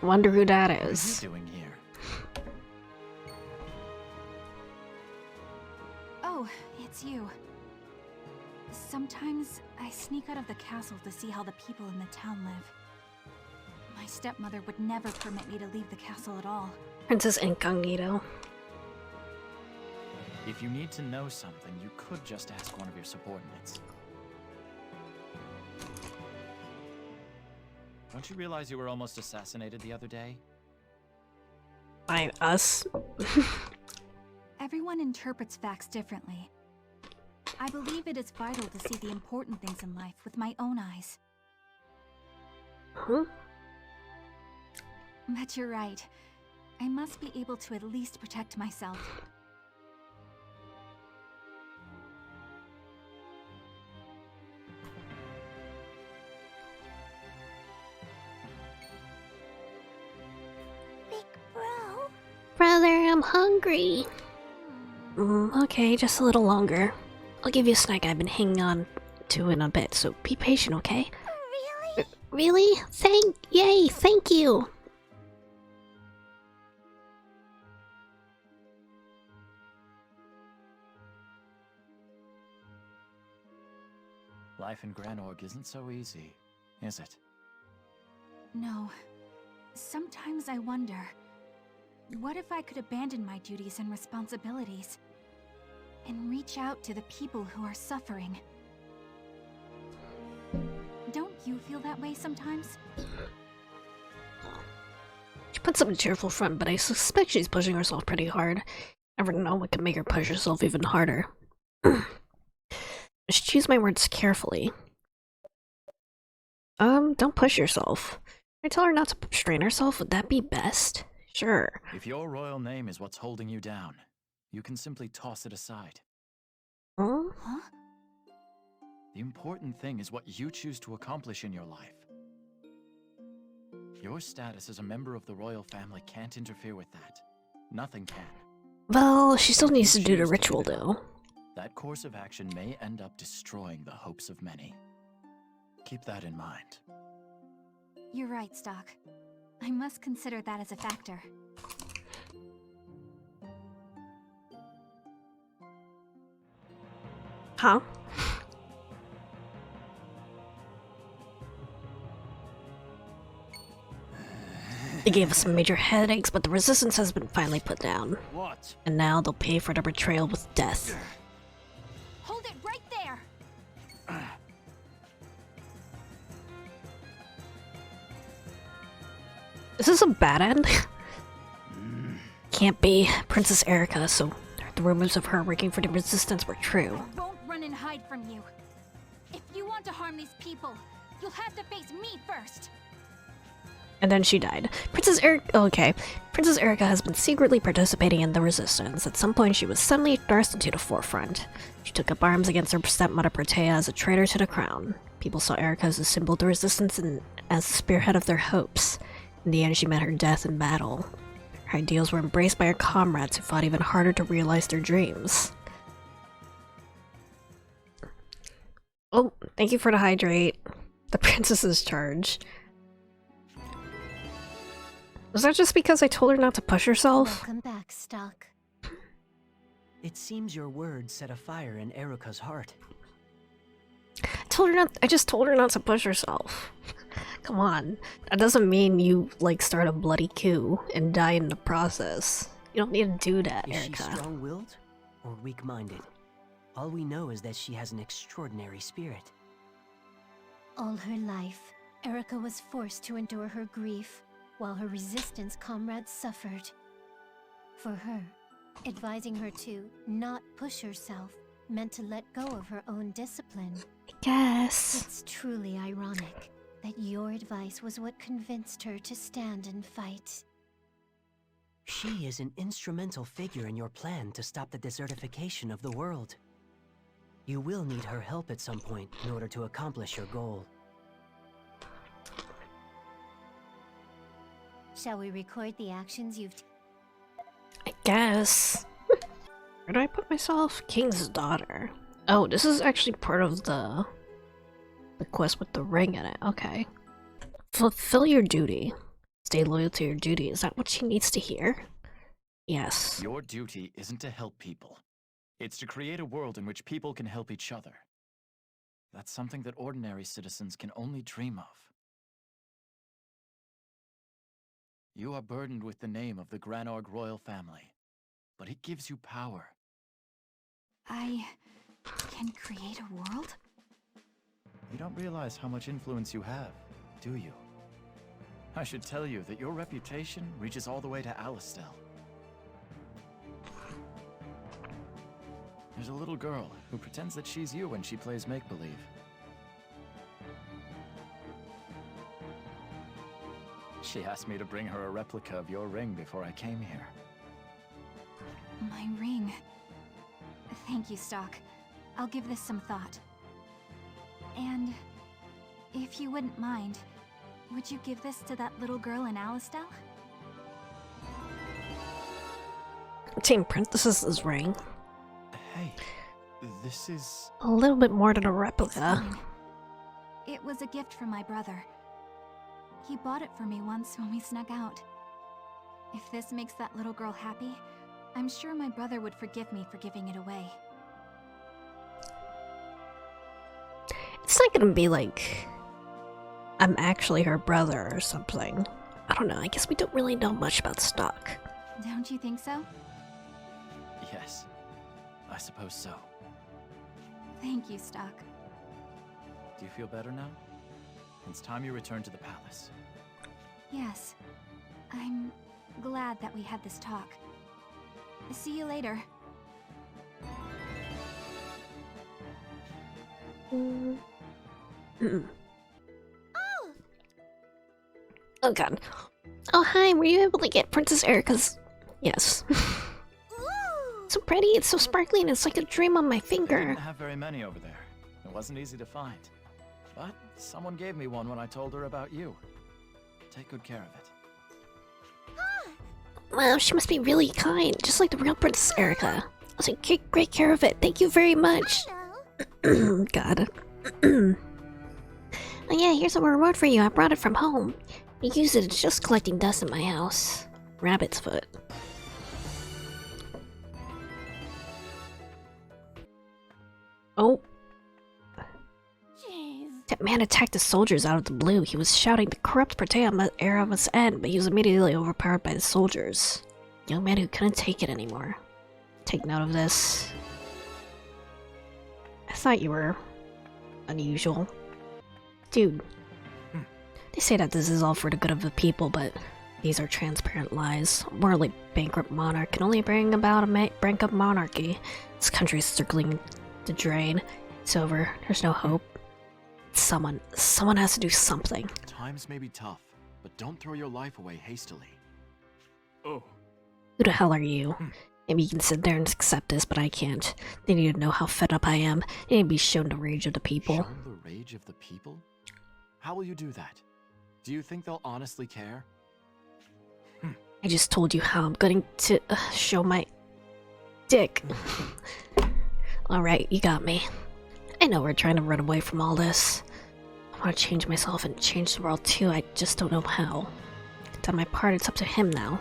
Wonder who that What are you is. doing here? Oh, it's you. Sometimes I sneak out of the castle to see how the people in the town live. My stepmother would never permit me to leave the castle at all. Princess Incognito. If you need to know something, you could just ask one of your subordinates. Don't you realize you were almost assassinated the other day? By us. Everyone interprets facts differently. I believe it is vital to see the important things in life with my own eyes. Huh? But you're right. I must be able to at least protect myself. Big bro. Brother, I'm hungry. Okay, just a little longer. I'll give you a snack I've been hanging on to in a bit, so be patient, okay? Really? Really? Yay, thank you! Life in Granorg isn't so easy, is it? No. Sometimes I wonder, what if I could abandon my duties and responsibilities and reach out to the people who are suffering? Don't you feel that way sometimes? She puts up a cheerful front, but I suspect she's pushing herself pretty hard. Never know what can make her push herself even harder. I should choose my words carefully. Don't push yourself. I tell her not to strain herself, would that be best? Sure. If your royal name is what's holding you down, you can simply toss it aside. Huh? Huh? The important thing is what you choose to accomplish in your life. Your status as a member of the royal family can't interfere with that. Nothing can. Well, she still needs to do the ritual, though. That course of action may end up destroying the hopes of many. Keep that in mind. You're right, Stock. I must consider that as a factor. Huh? They gave us some major headaches, but the resistance has been finally put down. What? And now they'll pay for the betrayal with death. Hold it right there! Is this a bad end? Can't be. Princess Erica, so the rumors of her working for the resistance were true. I won't run and hide from you. If you want to harm these people, you'll have to face me first. And then she died. Princess Erica has been secretly participating in the resistance. At some point, she was suddenly thrust into the forefront. She took up arms against her stepmother Protea as a traitor to the crown. People saw Erica as a symbol of the resistance and as the spearhead of their hopes. In the end, she met her death in battle. Her ideals were embraced by her comrades who fought even harder to realize their dreams. Oh, thank you for the hydrate. The princess's charge. Was that just because I told her not to push herself? Welcome back, Stock. It seems your words set a fire in Erica's heart. I just told her not to push herself. Come on. That doesn't mean you, like, start a bloody coup and die in the process. You don't need to do that, Is she Erica. strong-willed? or weak-minded. All we know is that she has an extraordinary spirit. All her life, Erica was forced to endure her grief, while her resistance comrades suffered. For her, advising her to not push herself meant to let go of her own discipline. I guess. It's truly ironic that your advice was what convinced her to stand and fight. She is an instrumental figure in your plan to stop the desertification of the world. You will need her help at some point in order to accomplish your goal. Shall we record the actions you've I guess. Where do I put myself? King's daughter. Oh, this is actually part of the quest with the ring in it. Okay. Fulfill your duty. Stay loyal to your duty. Is that what she needs to hear? Yes. Your duty isn't to help people. It's to create a world in which people can help each other. That's something that ordinary citizens can only dream of. You are burdened with the name of the Granorg royal family, but it gives you power. I can create a world? You don't realize how much influence you have, do you? I should tell you that your reputation reaches all the way to Alistel. There's a little girl who pretends that she's you when she plays make-believe. She asked me to bring her a replica of your ring before I came here. My ring. Thank you, Stock. I'll give this some thought. And if you wouldn't mind, would you give this to that little girl in Alistel? Team Princess's ring. Hey, this is... A little bit more than a It's replica. fine. It was a gift from my brother. He bought it for me once when we snuck out. If this makes that little girl happy, I'm sure my brother would forgive me for giving it away. It's not gonna be like I'm actually her brother or something. I don't know, I guess we don't really know much about Stock. Don't you think so? Yes, I suppose so. Thank you, Stock. Do you feel better now? It's time you return to the palace. Yes. I'm glad that we had this talk. See you later. Oh god. Oh hi, were you able to get Princess Erica's... Yes. So pretty, it's so sparkly, and it's like a dream on my They finger. didn't have very many over there. It wasn't easy to find. But someone gave me one when I told her about you. Take good care of it. Wow, she must be really kind, just like the real Princess Erica. I'll take great care of it. Thank you very much. God. Oh yeah, here's a reward for you. I brought it from home. You use it, it's just collecting dust in my house. Rabbit's foot. Oh. Jeez. That man attacked the soldiers out of the blue. He was shouting the corrupt Praetorian era must end, but he was immediately overpowered by the soldiers. Young man who couldn't take it anymore. Take note of this. I thought you were unusual. Dude. They say that this is all for the good of the people, but these are transparent lies. A morally bankrupt monarch can only bring about a bankrupt monarchy. This country is circling the drain. It's over. There's no hope. Someone has to do something. Times may be tough, but don't throw your life away hastily. Oh. Who the hell are you? Maybe you can sit there and accept this, but I can't. They need to know how fed up I am. They need to be shown the rage of the people. Show the rage of the people? How will you do that? Do you think they'll honestly care? I just told you how I'm going to show my dick. Alright, you got me. I know we're trying to run away from all this. I want to change myself and change the world too, I just don't know how. I've done my part, it's up to him now.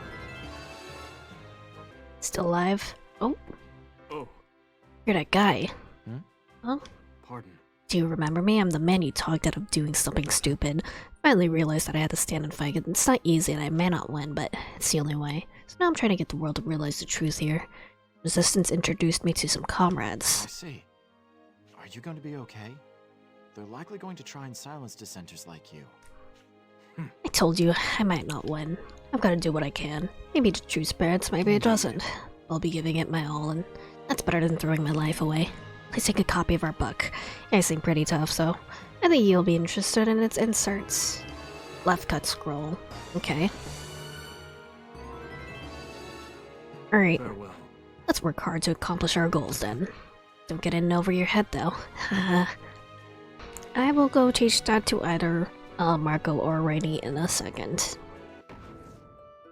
Still alive? Oh. Oh. You're that guy. Hmm? Huh? Pardon. Do you remember me? I'm the man you talked out of doing something stupid. Finally realized that I had to stand and fight. It's not easy and I may not win, but it's the only way. So now I'm trying to get the world to realize the truth here. Resistance introduced me to some I comrades. see. Are you going to be okay? They're likely going to try and silence dissenters like you. I told you, I might not win. I've got to do what I can. Maybe it true spirits, maybe it doesn't. I'll be giving it my all, and that's better than throwing my life away. Please take a copy of our book. I seem pretty tough, so I think you'll be interested in its inserts. Left cut scroll. Okay. Alright, Farewell. let's work hard to accomplish our goals then. Don't get in over your head though. I will go teach that to either Marco or Rainy in a second.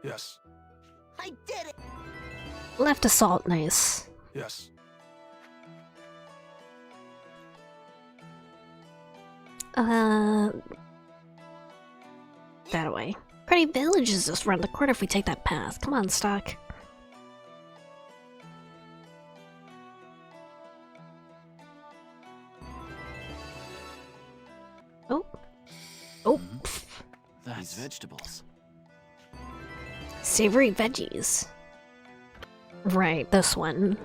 Yes. I did it! Left assault, nice. Yes. That way. Pretty village is just around the corner if we take that path. Come on, Stock. Oh. Oh. These vegetables. Savory veggies. Right, this one.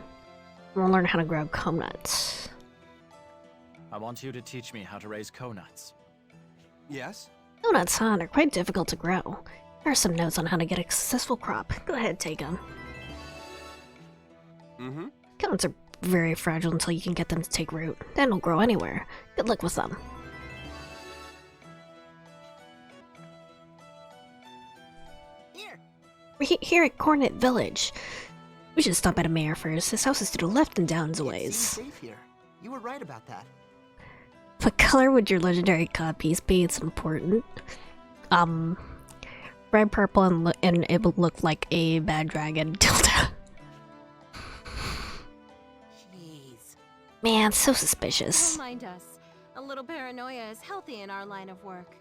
We'll learn how to grow coconuts. I want you to teach me how to raise coconuts. Yes? Coconuts, huh? They're quite difficult to grow. Here are some notes on how to get a successful crop. Go ahead, take them. Mm-hmm. Coconuts are very fragile until you can get them to take root. Then they'll grow anywhere. Good luck with them. Here! We're here at Cornet Village. We should stop at a mayor first. His house is to the left and Downs It ways. seems safe here. You were right about that. What color would your legendary copies be? It's important. Red, purple, and it would look like a bad dragon tilde. Jeez. Man, so Don't suspicious. mind us. A little paranoia is healthy in our line of work.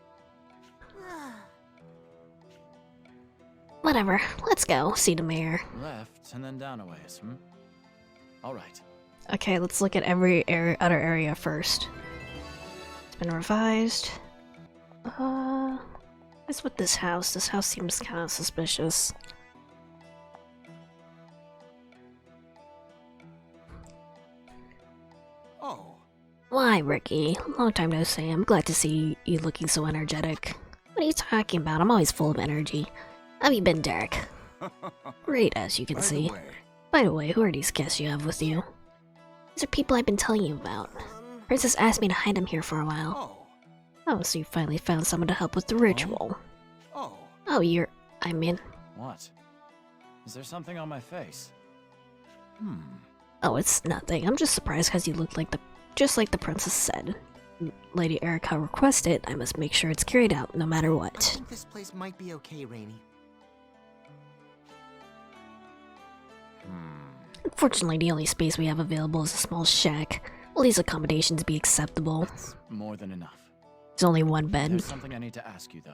Whatever, let's go see the mayor. Left and then down a ways, Alright. Okay, let's look at every other area first. It's been revised. What's with this house? This house seems kind of suspicious. Oh. Why, Ricky? Long time no see. I'm glad to see you looking so energetic. What are you talking about? I'm always full of energy. How have you been, Derek? Great, as you can see. By the way, who are these guests you have with you? These are people I've been telling you about. Princess asked me to hide them here for a while. Oh. Oh, so you finally found someone to help with the ritual. Oh. Oh, I mean... What? Is there something on my face? Oh, it's nothing. I'm just surprised because you look like just like the princess said. Lady Erica requested, I must make sure it's carried out, no matter I what. think this place might be okay, Rainy. Unfortunately, the only space we have available is a small shack. Will these accommodations be acceptable? More than enough. There's only one bed. There's something I need to ask you, though.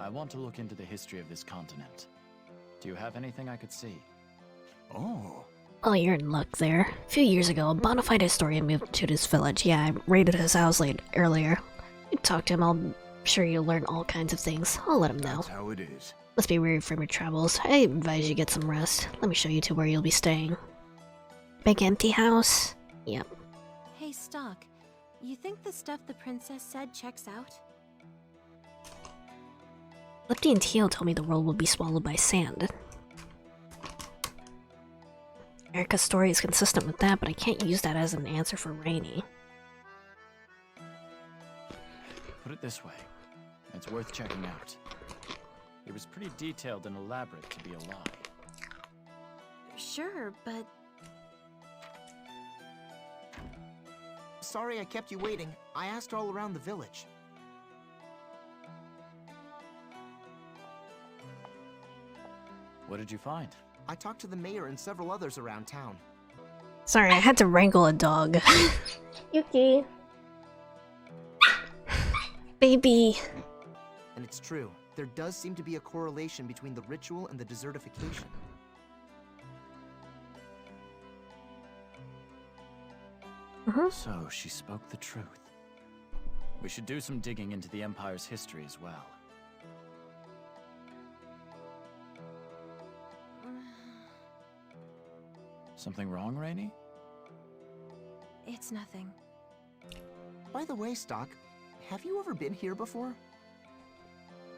I want to look into the history of this continent. Do you have anything I could see? Oh. Well, you're in luck there. A few years ago, a bona fide historian moved to this village. Yeah, I raided his house earlier. You talk to him, I'm sure you'll learn all kinds of things. I'll let him know. That's how it is. Must be weary from your travels. I advise you get some rest. Let me show you to where you'll be staying. Big empty house? Yep. Hey, Stock. You think the stuff the princess said checks out? Lefty and Teal told me the world will be swallowed by sand. Erica's story is consistent with that, but I can't use that as an answer for Rainy. Put it this way. It's worth checking out. It was pretty detailed and elaborate to be a lie. Sure, but Sorry I kept you waiting. I asked all around the village. What did you find? I talked to the mayor and several others around town. Sorry, I had to wrangle a dog. Yuki. Baby. And it's true. There does seem to be a correlation between the ritual and the desertification. So, she spoke the truth. We should do some digging into the Empire's history as well. Something wrong, Rainey? It's nothing. By the way, Stock, have you ever been here before?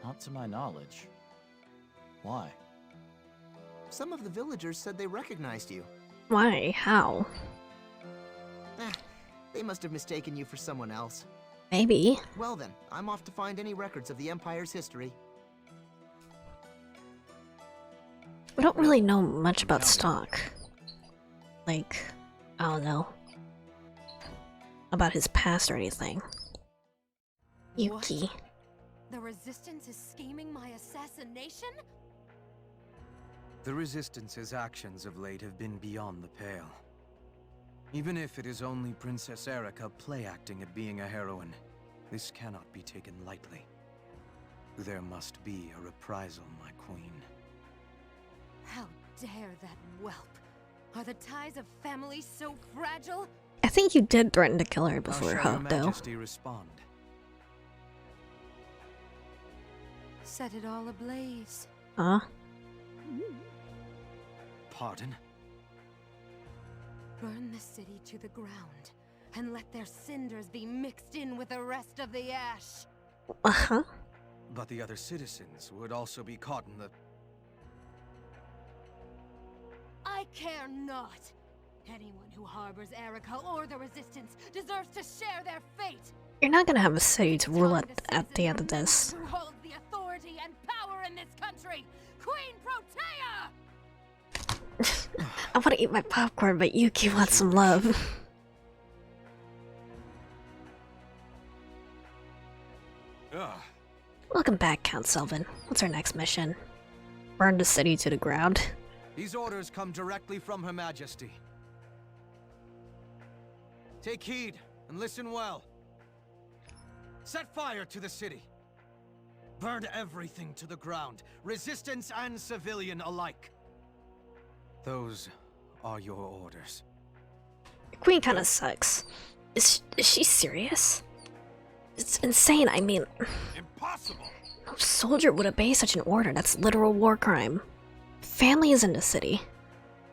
Not to my knowledge. Why? Some of the villagers said they recognized you. Why? How? They must have mistaken you for someone else. Maybe. Well then, I'm off to find any records of the Empire's history. We don't really know much about Stock. Like, I don't know. About his past or anything. Yuki. What? The Resistance is scheming my assassination? The Resistance's actions of late have been beyond the pale. Even if it is only Princess Erica play-acting at being a heroine, this cannot be taken lightly. There must be a reprisal, my queen. How dare that whelp? Are the ties of family so fragile? I think you did threaten to kill her How before shall Hug, Your though. Majesty respond? Set it all ablaze. Huh? Pardon? Burn the city to the ground, and let their cinders be mixed in with the rest of the ash. Uh-huh. But the other citizens would also be caught in the... I care not. Anyone who harbors Erica or the Resistance deserves to share their fate. You're not gonna have a city to rule Time at the end of citizens this. remember who holds the authority and power in this country. Queen Protea! I want to eat my popcorn, but Yuki wants some love. Ugh. Welcome back, Count Selvin. What's our next mission? Burn the city to the ground. These orders come directly from Her Majesty. Take heed and listen well. Set fire to the city. Burn everything to the ground, resistance and civilian alike. Those are your orders. The queen kind of sucks. Is she serious? It's insane, I mean... Impossible! No soldier would obey such an order, that's literal war crime. Family is in the city.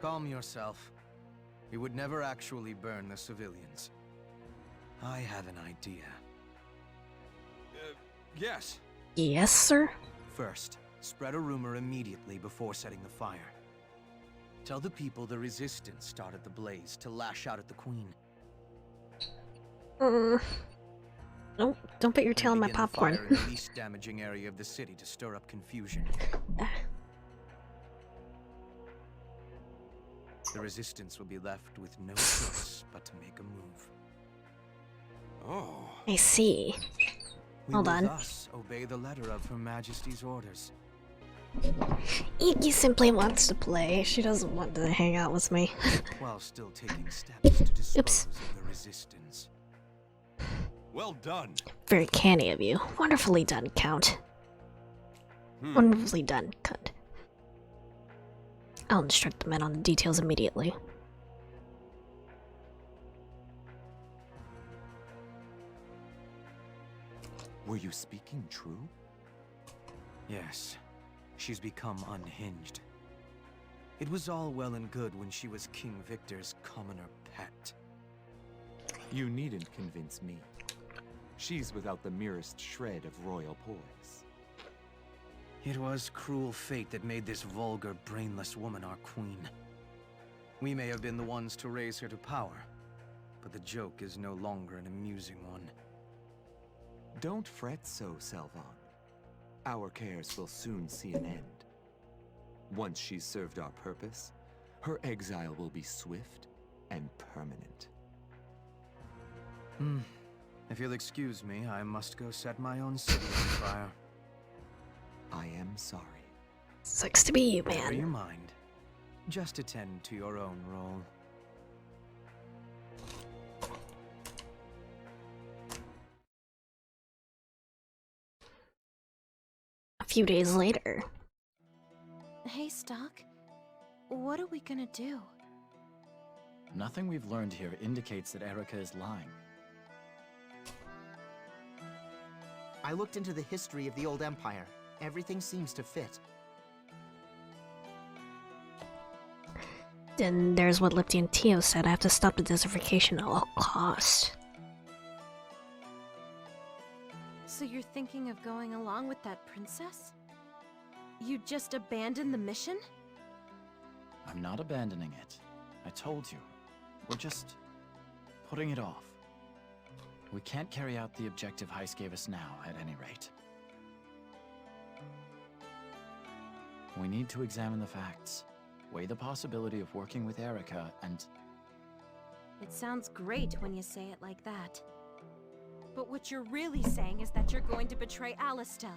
Calm yourself. We would never actually burn the civilians. I have an idea. Yes. Yes, sir? First, spread a rumor immediately before setting the fire. Tell the people the Resistance started the blaze to lash out at the Queen. Nope, don't put your tail in my Begin the popcorn. fire in the least damaging area of the city to stir up confusion. The Resistance will be left with no choice but to make a move. Oh. I see. We Hold will on. thus obey the letter of Her Majesty's orders. Yuki simply wants to play. She doesn't want to hang out with me. While still taking steps to dispose Oops. of the Resistance. Well done. Very canny of you. Wonderfully done, Count. Wonderfully done, Cunt. I'll instruct the men on the details immediately. Were you speaking true? Yes, she's become unhinged. It was all well and good when she was King Victor's commoner pet. You needn't convince me. She's without the merest shred of royal poise. It was cruel fate that made this vulgar, brainless woman our queen. We may have been the ones to raise her to power, but the joke is no longer an amusing one. Don't fret so, Selvon. Our cares will soon see an end. Once she's served our purpose, her exile will be swift and permanent. If you'll excuse me, I must go set my own city on fire. I am sorry. Sucks to be you, Never you man. mind. Just attend to your own role. A few days later. Hey, Stock. What are we gonna do? Nothing we've learned here indicates that Erica is lying. I looked into the history of the old Empire. Everything seems to fit. Then there's what Lipty and Tio said, I have to stop the desertification at all costs. So you're thinking of going along with that princess? You just abandon the mission? I'm not abandoning it. I told you. We're just putting it off. We can't carry out the objective Heist gave us now, at any rate. We need to examine the facts, weigh the possibility of working with Erica, and... It sounds great when you say it like that. But what you're really saying is that you're going to betray Alistel.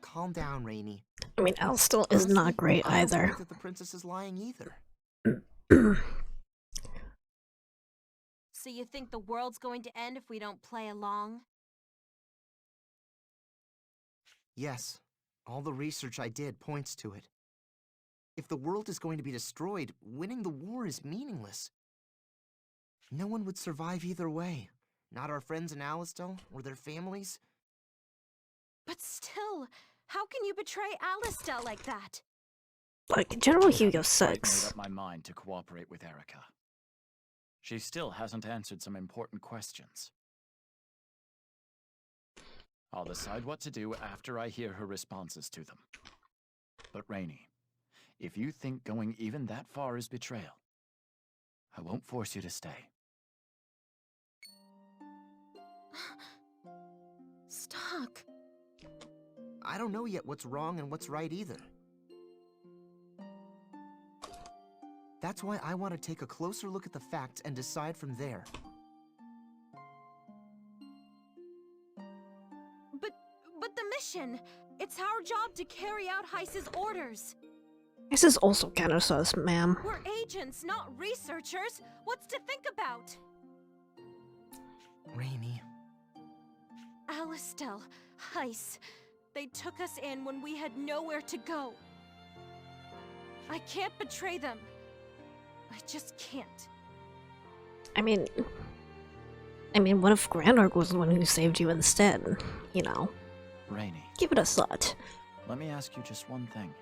Calm down, Rainy. I mean, Alistel is Honestly, not great I don't either. think that the princess is lying either. So you think the world's going to end if we don't play along? Yes, all the research I did points to it. If the world is going to be destroyed, winning the war is meaningless. No one would survive either way. Not our friends in Alistel, or their families. But still, how can you betray Alistel like that? Like, General Hugo I've sucks. made up my mind to cooperate with Erica. She still hasn't answered some important questions. I'll decide what to do after I hear her responses to them. But Rainy, if you think going even that far is betrayal, I won't force you to stay. Stock. I don't know yet what's wrong and what's right either. That's why I want to take a closer look at the facts and decide from there. But the mission! It's our job to carry out Heist's orders. This is also kind of sus, ma'am. We're agents, not researchers. What's to think about? Rainy. Alistel, Heist. They took us in when we had nowhere to go. I can't betray them. I just can't. I mean, what if Grandorg was the one who saved you instead? You know, Rainy, give it a thought. let me ask you just one thing.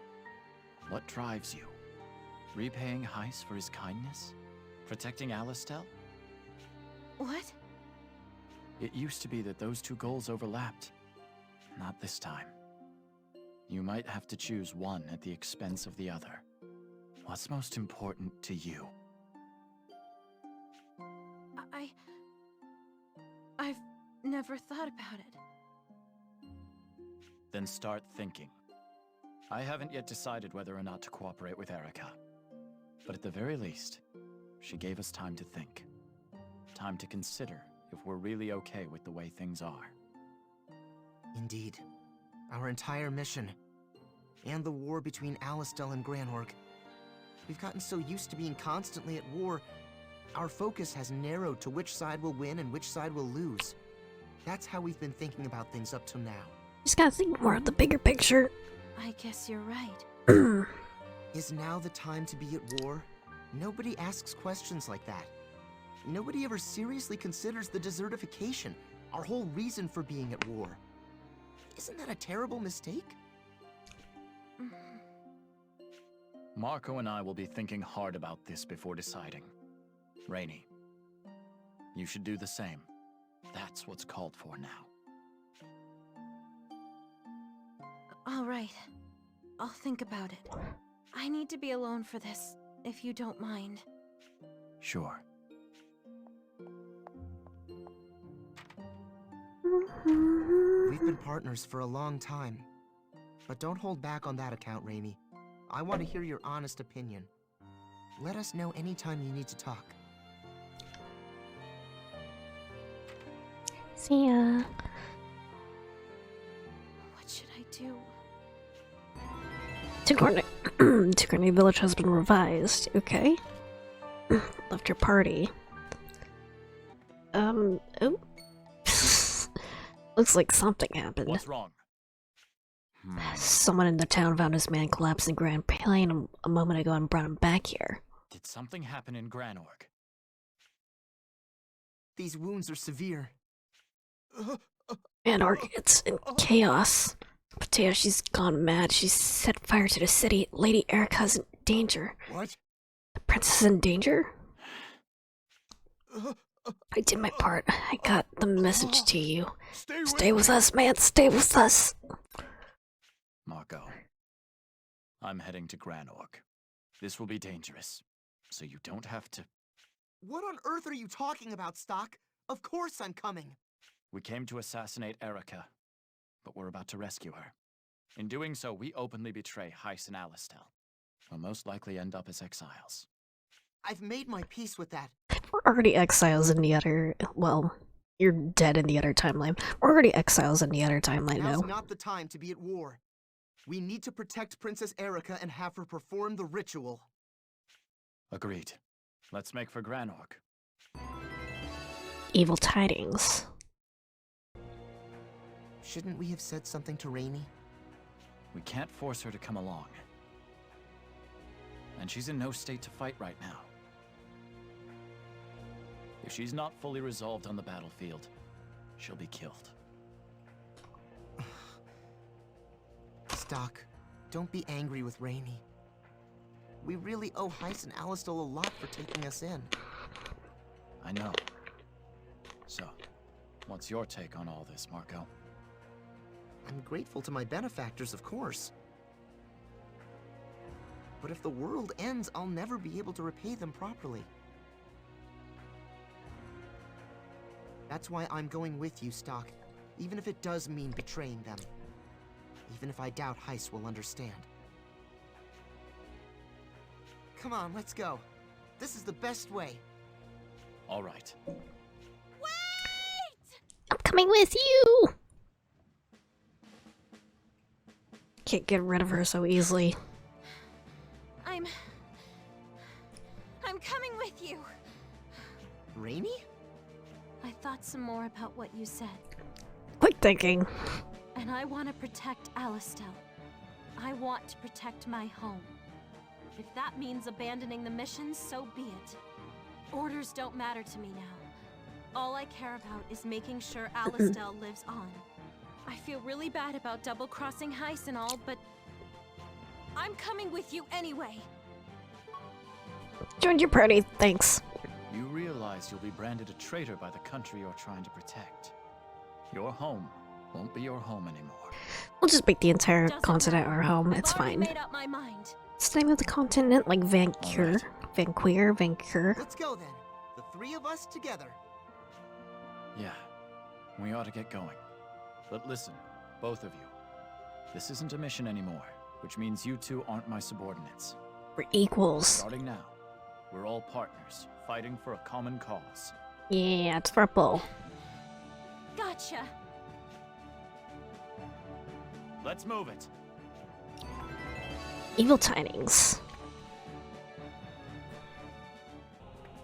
What drives you? Repaying Heist for his kindness? Protecting Alistel? What? It used to be that those two goals overlapped. Not this time. You might have to choose one at the expense of the other. What's most important to you? I've never thought about it. Then start thinking. I haven't yet decided whether or not to cooperate with Erica. But at the very least, she gave us time to think. Time to consider if we're really okay with the way things are. Indeed. Our entire mission, and the war between Alistel and Granorg. We've gotten so used to being constantly at war, our focus has narrowed to which side will win and which side will lose. That's how we've been thinking about things up till now. Just gotta think more of the bigger picture. I guess you're right. Is now the time to be at war? Nobody asks questions like that. Nobody ever seriously considers the desertification, our whole reason for being at war. Isn't that a terrible mistake? Marco and I will be thinking hard about this before deciding. Rainy, you should do the same. That's what's called for now. All right. I'll think about it. I need to be alone for this, if you don't mind. Sure. We've been partners for a long time. But don't hold back on that account, Rainy. I want to hear your honest opinion. Let us know anytime you need to talk. See ya. What should I do? Ticorni Village has been revised. Okay. Left your party. Oh. Looks like something happened. What's wrong? Someone in the town found his man collapsed in Grand Plain a moment ago and brought him back here. Did something happen in Granorg? These wounds are severe. And it's in chaos. Potato, she's gone mad. She's set fire to the city. Lady Erica's in danger. What? The princess is in danger? I did my part. I got the message to you. Stay with us, man. Stay with us. Marco, I'm heading to Granorg. This will be dangerous, so you don't have to... What on earth are you talking about, Stock? Of course I'm coming. We came to assassinate Erica, but we're about to rescue her. In doing so, we openly betray Heiss and Alistel. We'll most likely end up as exiles. I've made my peace with that. We're already exiles in the other... Well, you're dead in the other timeline. We're already exiles in the other timeline now. Now's not the time to be at war. We need to protect Princess Erica and have her perform the ritual. Agreed. Let's make for Granorg. Evil tidings. Shouldn't we have said something to Rainey? We can't force her to come along. And she's in no state to fight right now. If she's not fully resolved on the battlefield, she'll be killed. Stock, don't be angry with Rainey. We really owe Heiss and Alistel a lot for taking us in. I know. So, what's your take on all this, Marco? I'm grateful to my benefactors, of course. But if the world ends, I'll never be able to repay them properly. That's why I'm going with you, Stock, even if it does mean betraying them. Even if I doubt Heiss will understand. Come on, let's go. This is the best way. All right. I'm coming with you! Can't get rid of her so easily. I'm coming with you. Rainey? I thought some more about what you said. Quick thinking. And I want to protect Alistel. I want to protect my home. If that means abandoning the mission, so be it. Orders don't matter to me now. All I care about is making sure Alistel lives on. I feel really bad about double-crossing Heiss and all, but I'm coming with you anyway. Joined your party, thanks. You realize you'll be branded a traitor by the country you're trying to protect. Your home won't be your home anymore. We'll just make the entire Doesn't continent matter. our home, I've it's already fine. made up my mind. What's the name of the continent? Like Vancouver? Alright. Vancouver? Let's go then. The three of us together. Yeah, we ought to get going. But listen, both of you. This isn't a mission anymore, which means you two aren't my subordinates. We're equals. Starting now, we're all partners, fighting for a common cause. Yeah, it's purple. Gotcha. Let's move it. Evil tidings.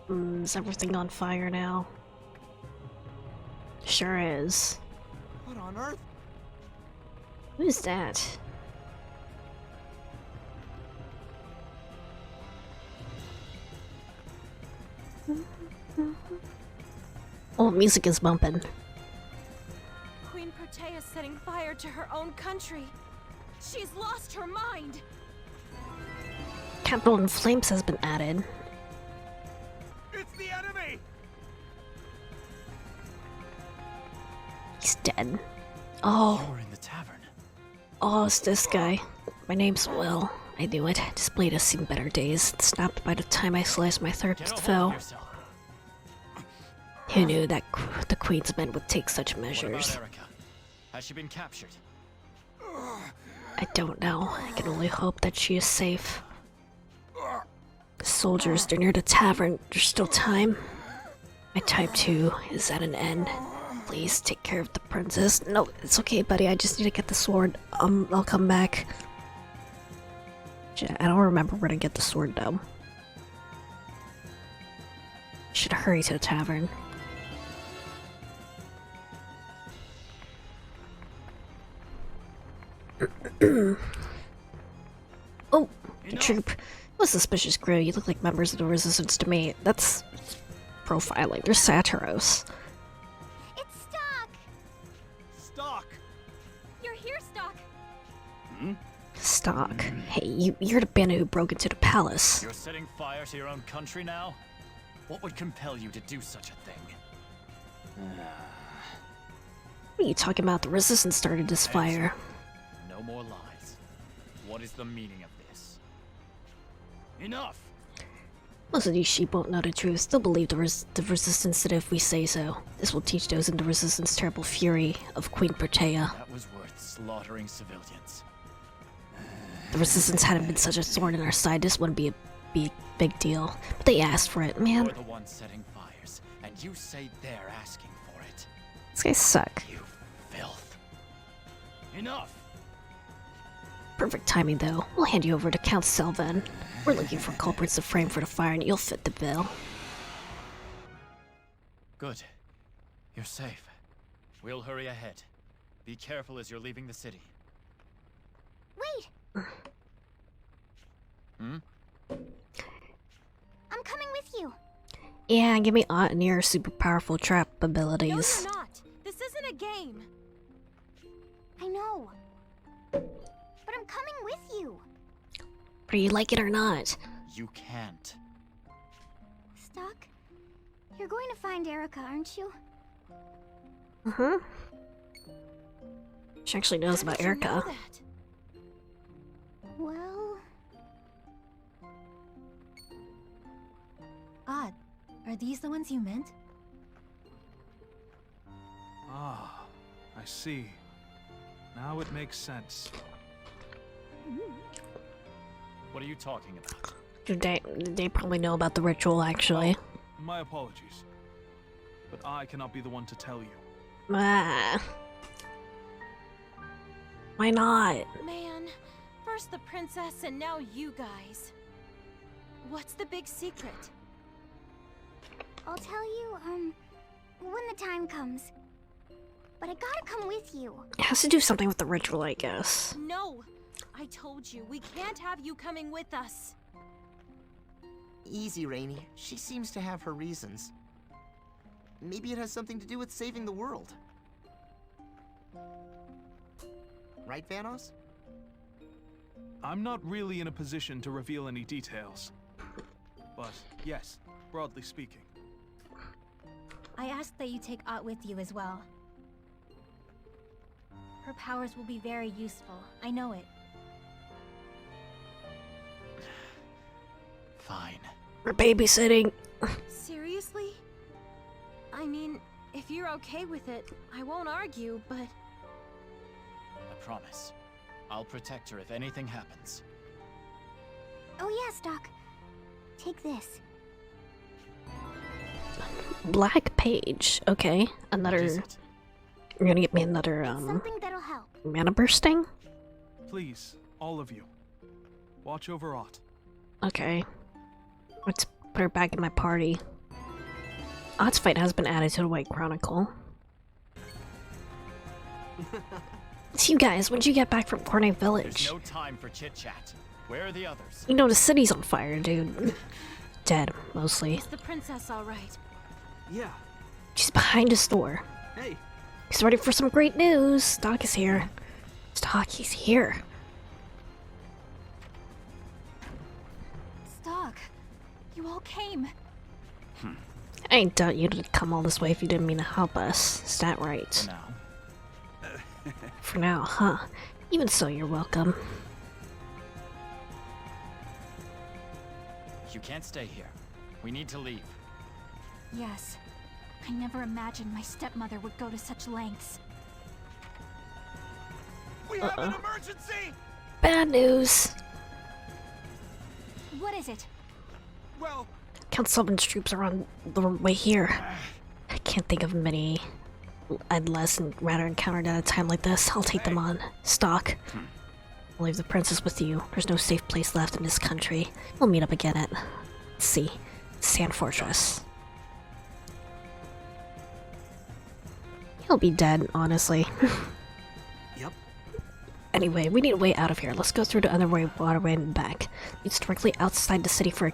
Is everything on fire now? Sure is. What on earth? Who's that? Oh, music is bumping. Queen Protea's setting fire to her own country. She's lost her mind. Capital in Flames has been added. It's the enemy! He's dead. Oh, You were in the tavern. oh, it's this guy. My name's Will. I knew it. This blade has seen better days. It snapped by the time I sliced my third Get a hold foe. of yourself. Who knew that the Queen's men would take such What measures? about Erica? Has she been captured? I don't know. I can only hope that she is safe. The soldiers, they're near the tavern. There's still time. My type 2 is at an end. Please take care of the princess. No, it's okay, buddy. I just need to get the sword. I'll come back. I don't remember where to get the sword, though. Should hurry to the tavern. Oh, the troop. What a suspicious crew. You look like members of the resistance to me. That's profiling. They're Satiros. It's Stock! Stock! You're here, Stock. Stock. Hey, you're the bandit who broke into the palace. You're setting fire to your own country now? What would compel you to do such a thing? What are you talking about? The resistance started this fire. No more lies. What is the meaning of this? Enough! Most of these sheep won't know the truth. Still believe the resistance did if we say so. This will teach those in the resistance terrible fury of Queen Protea. That was worth slaughtering civilians. The resistance hadn't been such a thorn in our side, this wouldn't be a big deal. But they asked for it, man. You're the one setting fires, and you say they're asking for it. These guys suck. You filth. Enough! Perfect timing, though. We'll hand you over to Count Selvan. We're looking for culprits to frame for the fire, and you'll fit the bill. Good. You're safe. We'll hurry ahead. Be careful as you're leaving the city. Wait! Hmm? I'm coming with you. Yeah, give me Aunt and your super powerful trap No, abilities. you're not. This isn't a game. I know. But I'm coming with you. Whether you like it or not. You can't. Stock, you're going to find Erica, aren't you? Uh-huh. She actually knows How about did you know Erica. that? Well... Odd. Are these the ones you meant? Ah, I see. Now it makes sense. What are you talking about? They probably know about the ritual, actually. My apologies. But I cannot be the one to tell you. Ah. Why not? Man, first the princess and now you guys. What's the big secret? I'll tell you, when the time comes. But I gotta come with you. It has to do something with the ritual, I guess. No! I told you, we can't have you coming with us. Easy, Rainy. She seems to have her reasons. Maybe it has something to do with saving the world. Right, Vanos? I'm not really in a position to reveal any details. But yes, broadly speaking. I ask that you take Ott with you as well. Her powers will be very useful. I know it. Fine. We're babysitting. Seriously? I mean, if you're okay with it, I won't argue, but... I promise. I'll protect her if anything happens. Oh yes, Doc. Take this. Black page. Okay. What is Another. it? You're gonna get me another, Something that'll help. mana bursting? Please, all of you. Watch over Ott. Okay. Let's put her back in my party. Ott's fight has been added to the White Chronicle. It's you guys. When'd you get back from Cornet Village? There's no time for chit-chat. Where are the others? You know the city's on fire, dude. Dead, mostly. Is the princess alright? Yeah. She's behind a store. Hey. He's ready for some great news. Stock is here. Stock, he's here. Stock, you all came. I ain't doubt you'd come all this way if you didn't mean to help us. Is that right? For now. For now, huh? Even so, you're welcome. You can't stay here. We need to leave. Yes. I never imagined my stepmother would go to such lengths. We have an emergency! Bad news. What is it? Well, Count Sylvan's troops are on the way here. I can't think of many I'd less and rather encountered at a time like this. I'll take them on. Stock. I'll leave the princess with you. There's no safe place left in this country. We'll meet up again at, let's see, Sand Fortress. He'll be dead, honestly. Yep. Anyway, we need a way out of here. Let's go through the underway waterway and back. It's directly outside the city for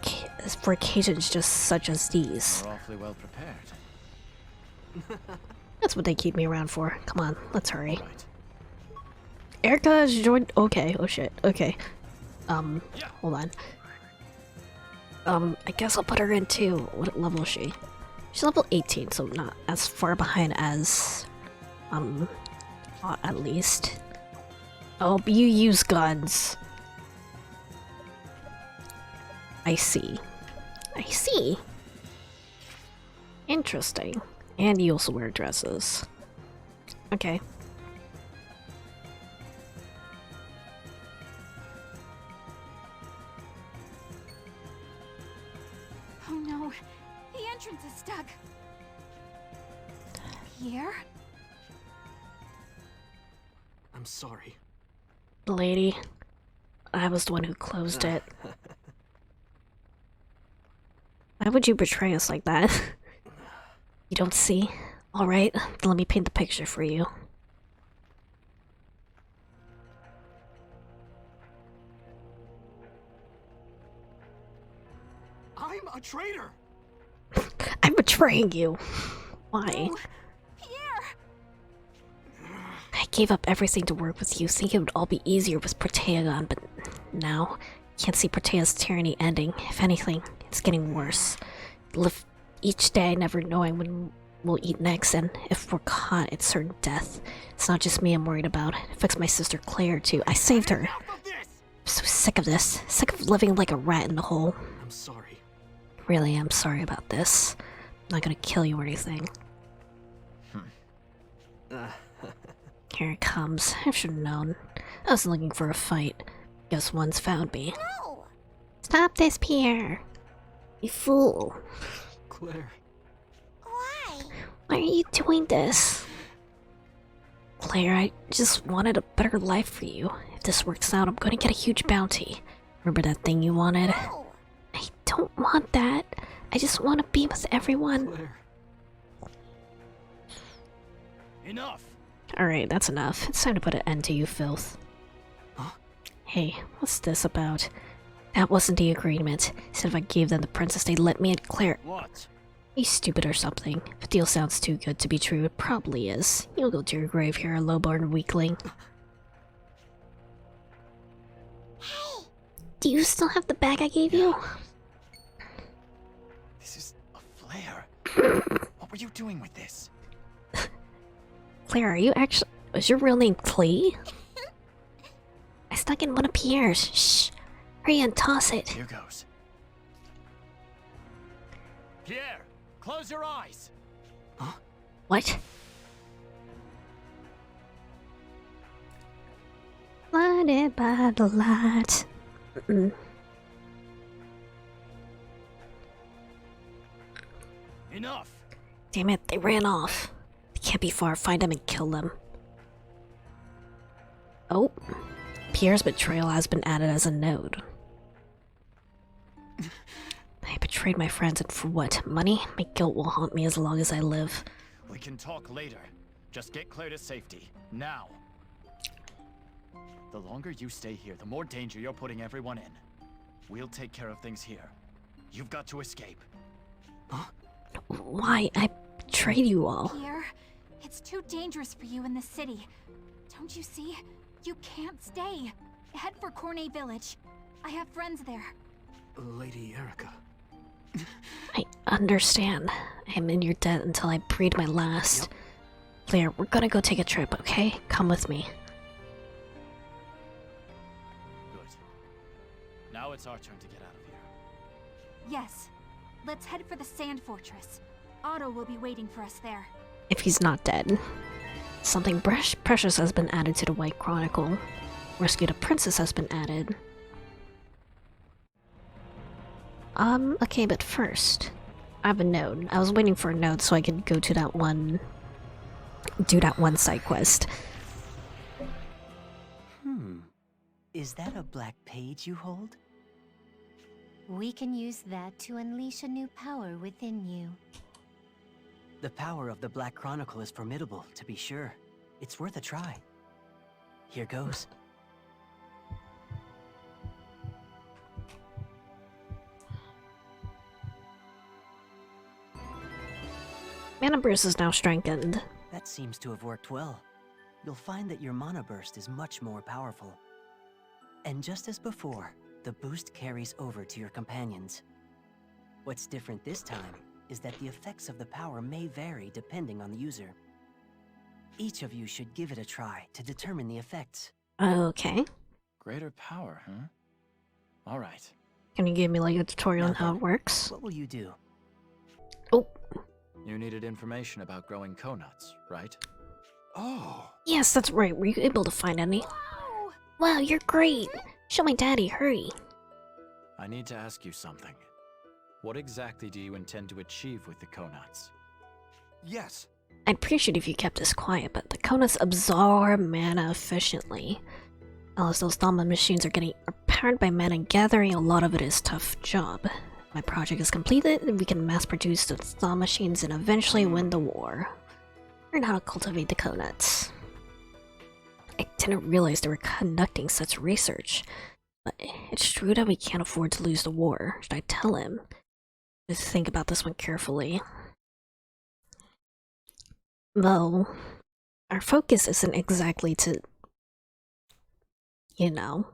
occasions just such as these. We're awfully well prepared. That's what they keep me around for. Come on, let's hurry. Right. Erica has joined. Okay, oh shit. Okay. Hold on. I guess I'll put her into. What level is she? She's level 18, so not as far behind as. At least. Oh, but you use guns. I see. I see. Interesting. And you also wear dresses. Okay. Oh no, the entrance is stuck. Pierre? I'm sorry. Lady, I was the one who closed it. Why would you betray us like that? You don't see? Alright, then let me paint the picture for you. I'm a traitor! I'm betraying you. Why? Oh, Pierre! I gave up everything to work with you, thinking it would all be easier with Proteagon, but now, can't see Protea's tyranny ending. If anything, it's getting worse. Live each day never knowing when we'll eat next, and if we're caught, it's certain death. It's not just me I'm worried about. It affects my sister Claire, too. I saved her. I'm so sick of this. Sick of living like a rat in a hole. I'm sorry. Really, I'm sorry about this. I'm not gonna kill you or anything. Here it comes. I should've known. I wasn't looking for a fight. Guess one's found me. No! Stop this, Pierre. You fool. Claire. Why? Why are you doing this? Claire, I just wanted a better life for you. If this works out, I'm gonna get a huge bounty. Remember that thing you wanted? No! I don't want that. I just want to be with everyone. Claire. Enough! Alright, that's enough. It's time to put an end to you, filth. Huh? Hey, what's this about? That wasn't the agreement. Said if I gave them the princess, they'd let me and Claire. What? He's stupid or something. If the deal sounds too good to be true, it probably is. You'll go to your grave here, a low-born weakling. Hey! Do you still have the bag I gave you? This is a flare. What were you doing with this? Claire, are you actually... Was your real name Clee? I stuck in one of Pierre's. Shh. Hurry and toss it. Here goes. Pierre, close your eyes. What? Blinded by the light. Enough. Damn it, they ran off. They can't be far. Find them and kill them. Oh. Pierre's betrayal has been added as a node. I betrayed my friends, and for what? Money? My guilt will haunt me as long as I live. We can talk later. Just get Claire to safety. Now. The longer you stay here, the more danger you're putting everyone in. We'll take care of things here. You've got to escape. Why? I betrayed you all. Pierre, it's too dangerous for you in the city. Don't you see? You can't stay. Head for Cornet Village. I have friends there. Lady Erica. I understand. I am in your debt until I breed my last. Claire, we're gonna go take a trip, okay? Come with me. Good. Now it's our turn to get out of here. Yes. Let's head for the Sand Fortress. Otto will be waiting for us there. If he's not dead. Something precious has been added to the White Chronicle. Rescue the Princess has been added. Okay, but first, I have a node. I was waiting for a node so I could go to that one... do that one side quest. Is that a black page you hold? We can use that to unleash a new power within you. The power of the Black Chronicle is formidable, to be sure. It's worth a try. Here goes. Mana Bruce is now strengthened. That seems to have worked well. you'll find that your mana burst is much more powerful. And just as before, the boost carries over to your companions. What's different this time is that the effects of the power may vary depending on the user. Each of you should give it a try to determine the effects. Okay. Greater power, huh? All right. Can you give me like a tutorial on Now how then, it works? What will you do? Oh, You needed information about growing conuts, right? Oh, yes, that's right. Were you able to find any? Wow, you're great. Show my daddy, hurry. I need to ask you something. What exactly do you intend to achieve with the conuts? yes. I'd appreciate if you kept this quiet, but the Konas absorb mana efficiently. Unless those Thama machines are powered by mana gathering, a lot of it is tough job. My project is completed, we can mass produce the Thama machines and eventually win the war. Learn how to cultivate the conuts. I didn't realize they were conducting such research, but it's true that we can't afford to lose the war. Should I tell him? Just think about this one carefully. Though, our focus isn't exactly to, you know,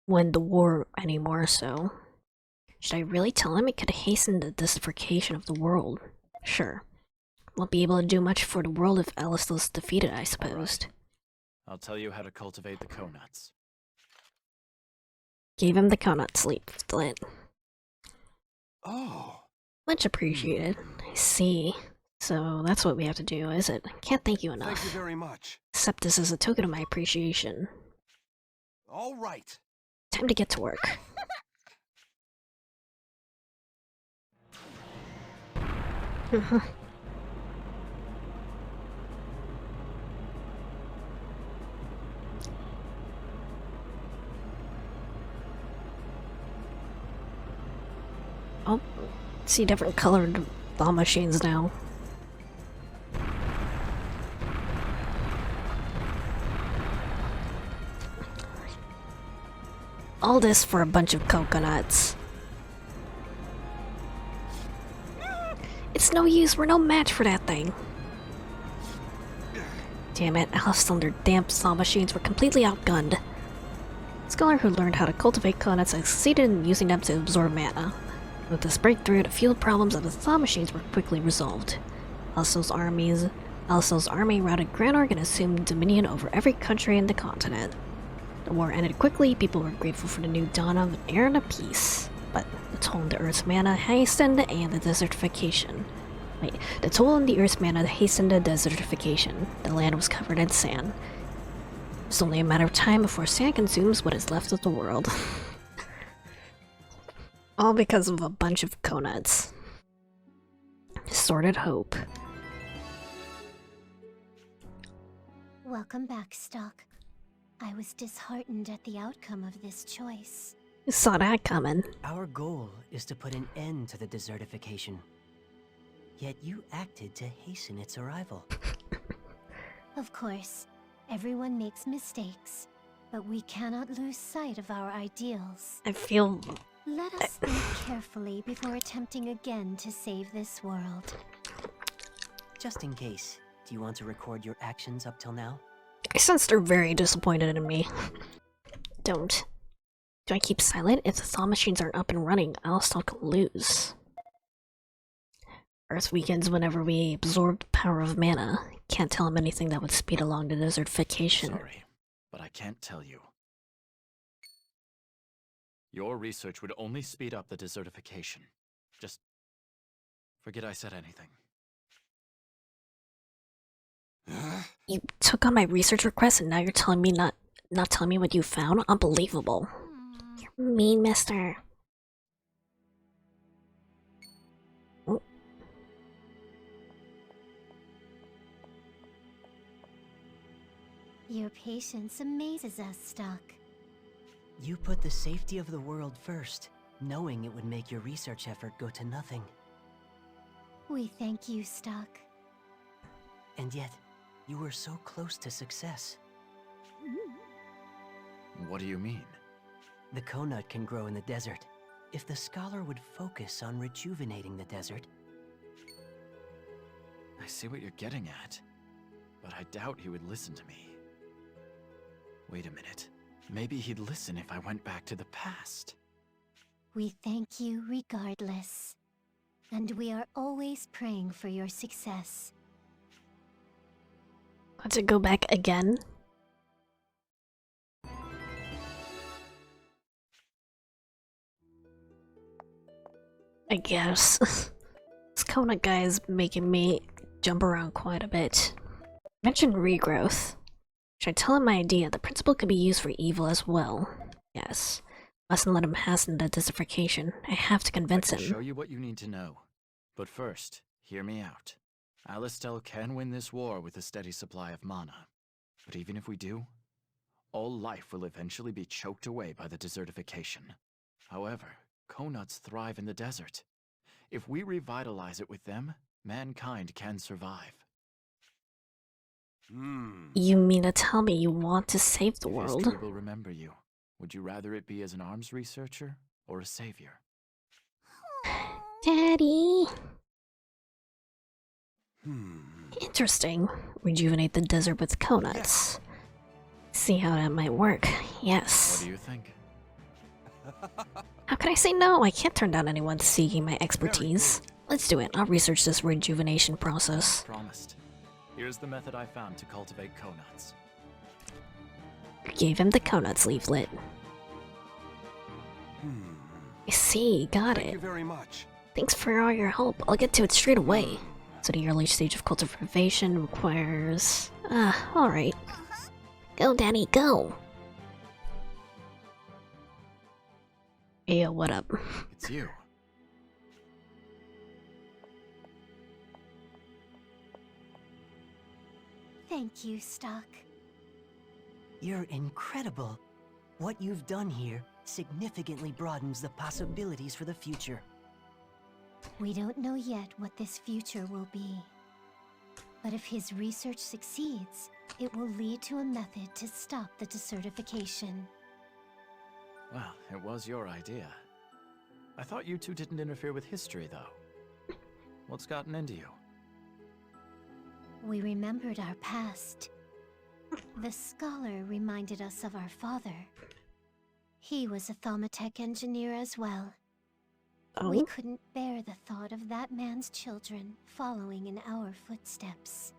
win the war anymore, so... Should I really tell him it could hasten the desertification of the world? Sure. Won't be able to do much for the world if Alistel's defeated, I suppose. I'll tell you how to cultivate the conuts. Gave him the conut sleep, Flint. Oh. Much appreciated. I see. So that's what we have to do, is it? Can't thank you enough. Thank you very much. Accept this as a token of my appreciation. All right. Time to get to work. Oh, see different colored bomb machines now. All this for a bunch of coconuts. It's no use, we're no match for that thing. Damn it, Alice and their damn saw machines were completely outgunned. A scholar who learned how to cultivate coconuts and succeeded in using them to absorb mana. With this breakthrough, the field problems of the saw machines were quickly resolved. Alice's army routed Granorg and assumed dominion over every country in the continent. The war ended quickly, people were grateful for the new dawn of an era of peace. But the toll on the Earth's mana hastened and the desertification. The toll on the Earth's mana hastened the desertification. The land was covered in sand. It was only a matter of time before sand consumes what is left of the world. All because of a bunch of conuts. Sordid hope. Welcome back, Stock. I was disheartened at the outcome of this choice. You saw that coming. Our goal is to put an end to the desertification. Yet you acted to hasten its arrival. Of course, everyone makes mistakes, but we cannot lose sight of our ideals. I feel... Let us think carefully before attempting again to save this world. Just in case, do you want to record your actions up till now? I sense they're very disappointed in me. Don't. Do I keep silent? If the thaw machines aren't up and running, I'll still lose. Earth weakens whenever we absorb the power of mana. Can't tell him anything that would speed along the desertification. Sorry, but I can't tell you. Your research would only speed up the desertification. Just forget I said anything. You took on my research request and now you're telling me not telling me what you found? Unbelievable. You're mean, mister. Oh. Your patience amazes us, Stock. You put the safety of the world first, knowing it would make your research effort go to nothing. We thank you, Stock. And yet, you were so close to success. What do you mean? The conut can grow in the desert. If the scholar would focus on rejuvenating the desert... I see what you're getting at. but I doubt he would listen to me. Wait a minute. Maybe he'd listen if I went back to the past. We thank you regardless. And we are always praying for your success. Let's go back again. I guess. This Kona guy is making me jump around quite a bit. Mention regrowth. Should I tell him my idea? The principle could be used for evil as well. Yes. Mustn't let him hasten the desertification. I have to convince him. Show you what you need to know. But first, hear me out. Alistel can win this war with a steady supply of mana. But even if we do, all life will eventually be choked away by the desertification. However, Konuts thrive in the desert. If we revitalize it with them, mankind can survive. You mean to tell me you want to save the world? History will remember you. Would you rather it be as an arms researcher or a savior? Daddy! Interesting. Rejuvenate the desert with Konuts. See how that might work. Yes. What do you think? How can I say no? I can't turn down anyone seeking my expertise. Let's do it. I'll research this rejuvenation process. Promised. Here's the method I found to cultivate Konuts. Gave him the Konuts leaflet. I see, got Thank it. you very much. Thanks for all your help. I'll get to it straight away. So the early stage of cultivation requires... alright. Go, Daddy, go! Ayo, what up? It's you. Thank you, Stock. You're incredible. What you've done here significantly broadens the possibilities for the future. We don't know yet what this future will be. But if his research succeeds, it will lead to a method to stop the desertification. Well, it was your idea. I thought you two didn't interfere with history, though. What's gotten into you? We remembered our past. The scholar reminded us of our father. He was a Thaumatech engineer as well. We couldn't bear the thought of that man's children following in our footsteps.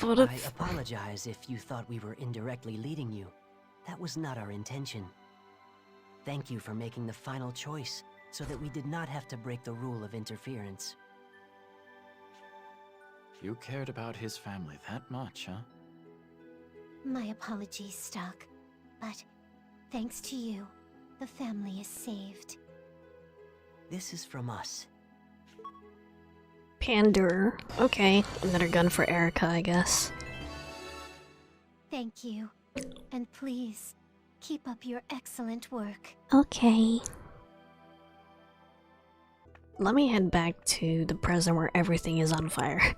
What I if... apologize if you thought we were indirectly leading you. That was not our intention. Thank you for making the final choice, so that we did not have to break the rule of interference. You cared about his family that much, huh? My apologies, Stock. But thanks to you, the family is saved. This is from us. Pander. Okay, another gun for Erica, I guess. Thank you. And please, keep up your excellent work. Okay. Let me head back to the present where everything is on fire.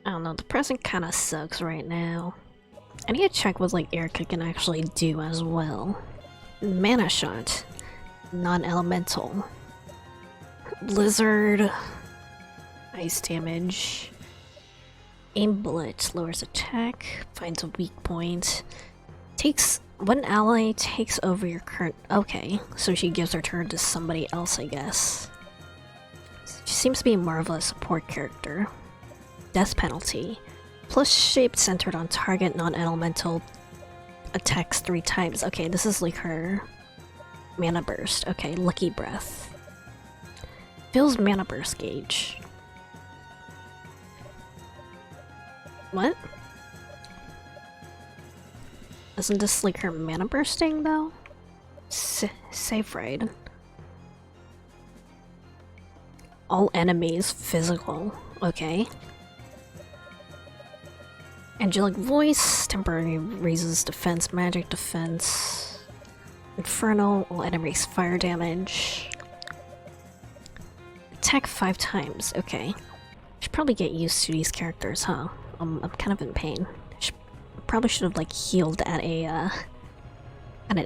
I don't know, the present kinda sucks right now. I need to check what like Erica can actually do as well. Mana shot. Non-elemental. Blizzard. Ice damage. Aim bullet. Lowers attack. Finds a weak point. Takes... One ally takes over your current... Okay, so she gives her turn to somebody else, I guess. She seems to be more of a support character. Death penalty. Plus shape centered on target non-elemental attacks 3 times. Okay, this is like her mana burst. Okay, lucky breath. Fills mana burst gauge. What? Isn't this like her mana bursting though? Safe raid. All enemies physical. Okay. Angelic voice, temporary raises defense, magic defense. Inferno, all enemies fire damage. Attack 5 times, okay. Should probably get used to these characters, huh? I'm kind of in pain. Probably should have like healed at an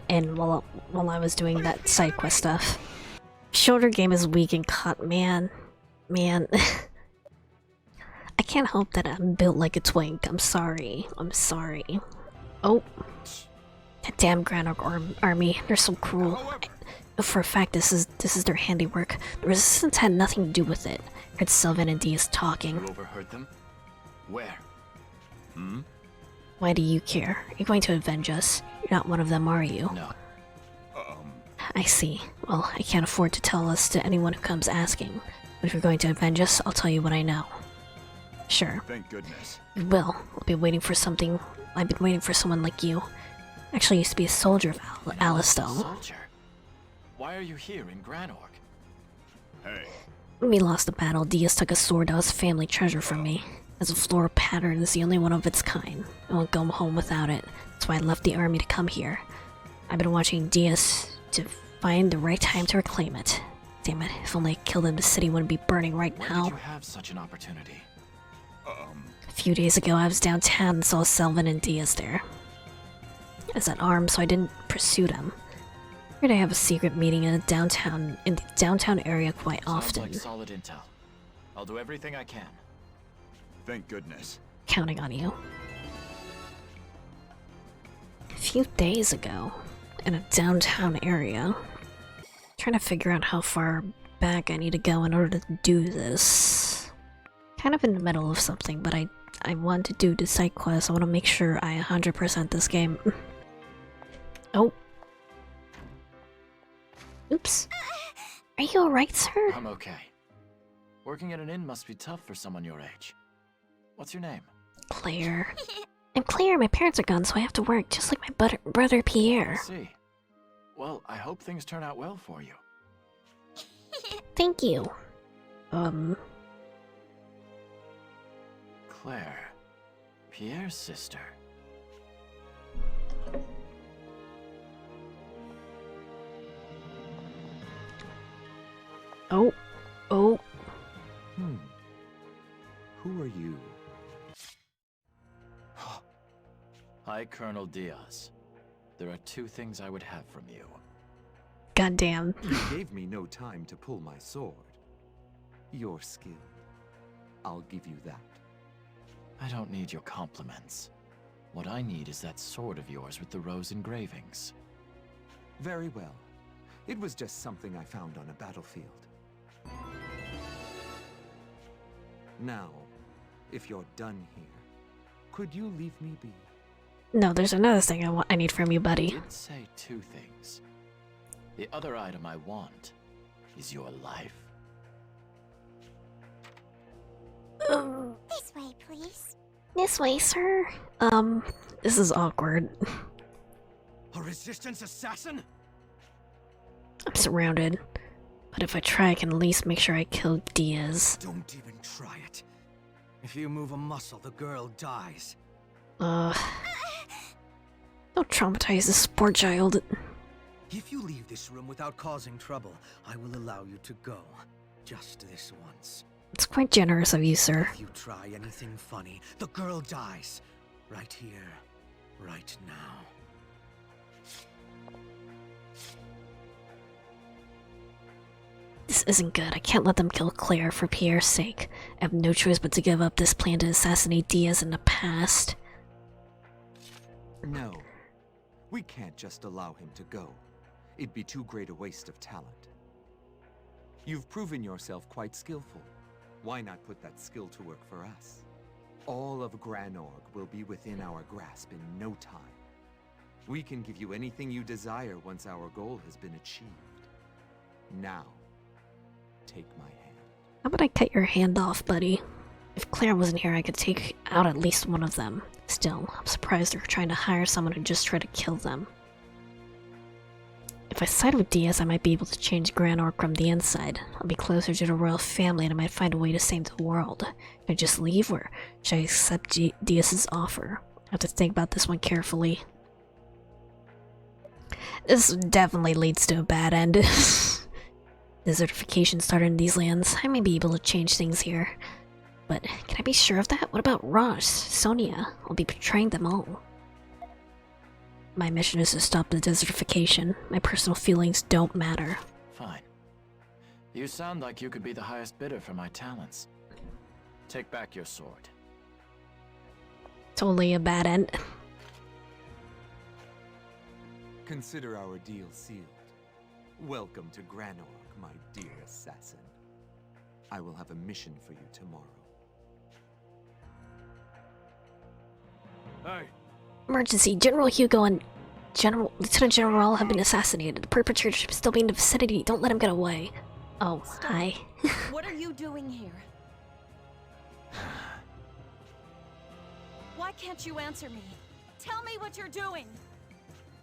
inn while I was doing that side quest stuff. Shoulder game is weak and cut, man. can't help that I'm built like a twink. I'm sorry. I'm sorry. Oh. That damn Granog army. They're so cruel. For a fact, this is their handiwork. The resistance had nothing to do with it. I heard Sylvan and Diaz talking. You overheard them? Where? Hmm? Why do you care? Are you going to avenge us? You're not one of them, are you? No. I see. Well, I can't afford to tell us to anyone who comes asking. But if you're going to avenge us, I'll tell you what I know. Sure. Thank goodness. You will. I'll be waiting for something. I've been waiting for someone like you. Actually, I used to be a soldier of Alistel. Soldier? Why are you here in Granorg? Hey. When we lost the battle, Diaz took a sword that was family treasure from me. As a floral pattern is the only one of its kind. I won't go home without it. That's why I left the army to come here. I've been watching Diaz to find the right time to reclaim it. Damn it, if only I killed him, the city wouldn't be burning right now. When did you have such an opportunity? A few days ago, I was downtown and saw Selvin and Diaz there. I was unarmed, so I didn't pursue them. Heard I have a secret meeting in the downtown area quite often. Sounds like solid intel. I'll do everything I can. Thank goodness. Counting on you. A few days ago, in a downtown area, trying to figure out how far back I need to go in order to do this. Kind of in the middle of something, but I want to do the side quest. I want to make sure I 100% this game. Oh. Oops. Are you alright, sir? I'm okay. Working at an inn must be tough for someone your age. What's your name? Claire. I'm Claire. My parents are gone, so I have to work, just like my brother Pierre. I see. Well, I hope things turn out well for you. Thank you. Claire. Pierre's sister. Oh. Oh. Who are you? Hi, Colonel Diaz. There are two things I would have from you. Goddamn. You gave me no time to pull my sword. Your skill. I'll give you that. I don't need your compliments. What I need is that sword of yours with the rose engravings. Very well. It was just something I found on a battlefield. Now, if you're done here, could you leave me be? No, there's another thing I need from you, I buddy. did say two things. The other item I want is your life. This way, please. This way, sir. This is awkward. A resistance assassin? I'm surrounded. But if I try, I can at least make sure I kill Diaz. Don't even try it. If you move a muscle, the girl dies. Don't traumatize this poor child. If you leave this room without causing trouble, I will allow you to go. Just this once. It's quite generous of you, sir. If you try anything funny, the girl dies. Right here. Right now. This isn't good. I can't let them kill Claire for Pierre's sake. I have no choice but to give up this plan to assassinate Diaz in the past. No. We can't just allow him to go. It'd be too great a waste of talent. You've proven yourself quite skillful. Why not put that skill to work for us? All of Granorg will be within our grasp in no time. We can give you anything you desire once our goal has been achieved. Now, take my hand. How about I cut your hand off, buddy? If Claire wasn't here, I could take out at least one of them. Still, I'm surprised they're trying to hire someone to just try to kill them. If I side with Diaz, I might be able to change Granorg from the inside. I'll be closer to the royal family and I might find a way to save the world. Should I just leave, or should I accept Diaz's offer? I have to think about this one carefully. This definitely leads to a bad end. Desertification started in these lands. I may be able to change things here. But can I be sure of that? What about Ross, Sonia? I'll be betraying them all. My mission is to stop the desertification. My personal feelings don't matter. Fine. You sound like you could be the highest bidder for my talents. Take back your sword. Totally a bad end. Consider our deal sealed. Welcome to Granorg, my dear assassin. I will have a mission for you tomorrow. Hey, Emergency. General Hugo and Lieutenant General have been assassinated. The perpetrator is still be in the vicinity. Don't let him get away. Oh, hi. What are you doing here? Why can't you answer me? Tell me what you're doing!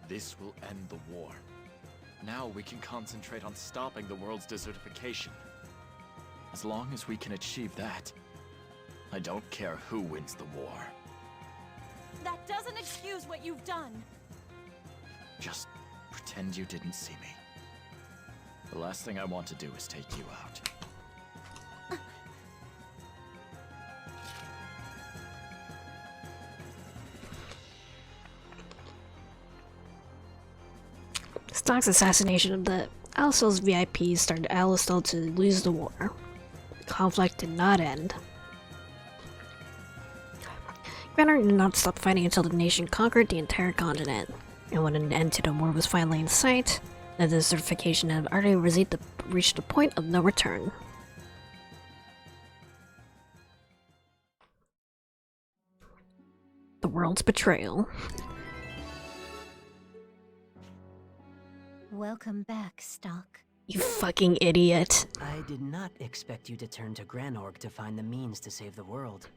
This will end the war. Now we can concentrate on stopping the world's desertification. As long as we can achieve that, I don't care who wins the war. That doesn't excuse what you've done! Just pretend you didn't see me. The last thing I want to do is take you out. Stock's assassination of the Alistel's VIPs started Alistel to lose the war. The conflict did not end. Granorg did not stop fighting until the nation conquered the entire continent. And when an end to the war was finally in sight, the desertification had already reached a point of no return. The world's betrayal. Welcome back, Stock. You fucking idiot. I did not expect you to turn to Granorg to find the means to save the world.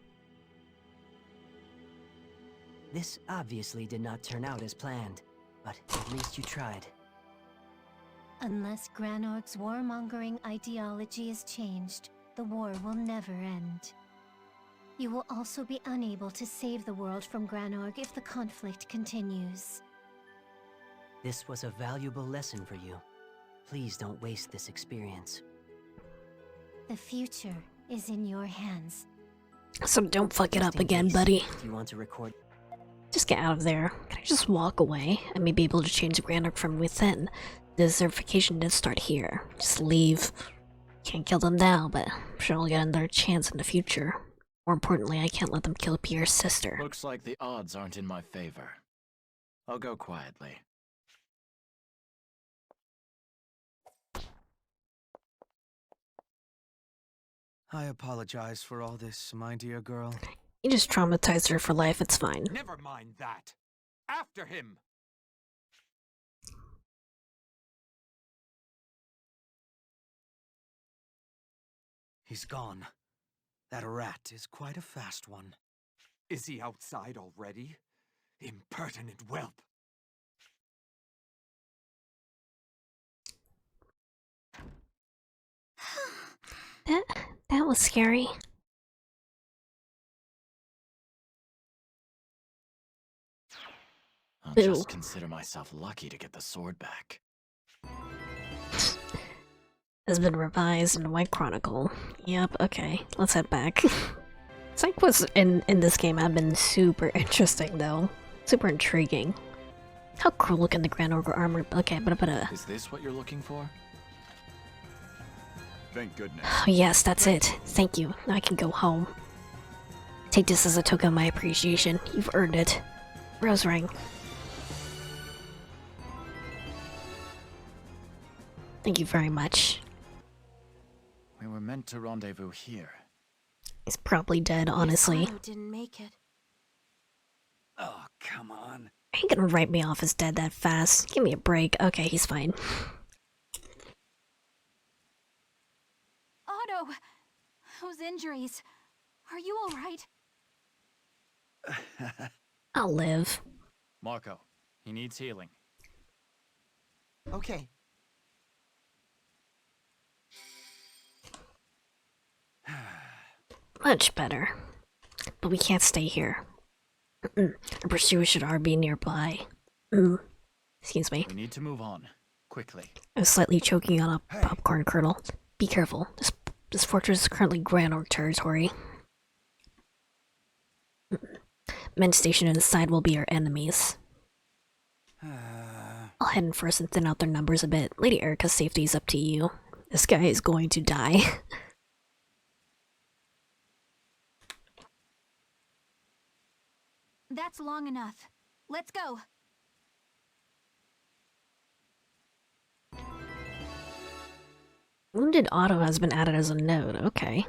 This obviously did not turn out as planned, but at least you tried. Unless Granorg's warmongering ideology is changed, the war will never end. You will also be unable to save the world from Granorg if the conflict continues. This was a valuable lesson for you. Please don't waste this experience. The future is in your hands. So don't fuck it Just up in again, case, buddy. Do you want to record? Just get out of there. Can I just walk away? I may be able to change Granorg from within. Desertification did start here. Just leave. Can't kill them now, but I'm sure I'll get another chance in the future. More importantly, I can't let them kill Pierre's sister. Looks like the odds aren't in my favor. I'll go quietly. I apologize for all this, my dear girl. You just traumatized her for life, it's fine. Never mind that. After him! He's gone. That rat is quite a fast one. Is he outside already? Impertinent whelp! That was scary. I'll Ew. just consider myself lucky to get the sword back. Has been revised in the White Chronicle. Yep, okay, let's head back. Psych was in this game have been super interesting though. Super intriguing. How cruel can the Grand Ogre armor okay, but Is this what you're looking for? Thank goodness. oh yes, that's it. Thank you. Now I can go home. Take this as a token of my appreciation. You've earned it. Rose ring. Thank you very much. We were meant to rendezvous here. He's probably dead, honestly. Otto didn't make it. Oh, come on. Are you gonna write me off as dead that fast? Give me a break. Okay, he's fine. Otto! Those injuries. Are you alright? I'll live. Marco, he needs healing. Okay. Much better. But we can't stay here. Our pursuer should already be nearby. Excuse me. We need to move on. Quickly. I was slightly choking on a popcorn kernel. Be careful. This fortress is currently Grand Orc territory. Men stationed inside will be our enemies. I'll head in first and thin out their numbers a bit. Lady Erica's safety is up to you. This guy is going to die. That's long enough. Let's go. Wounded Otto has been added as a node, okay.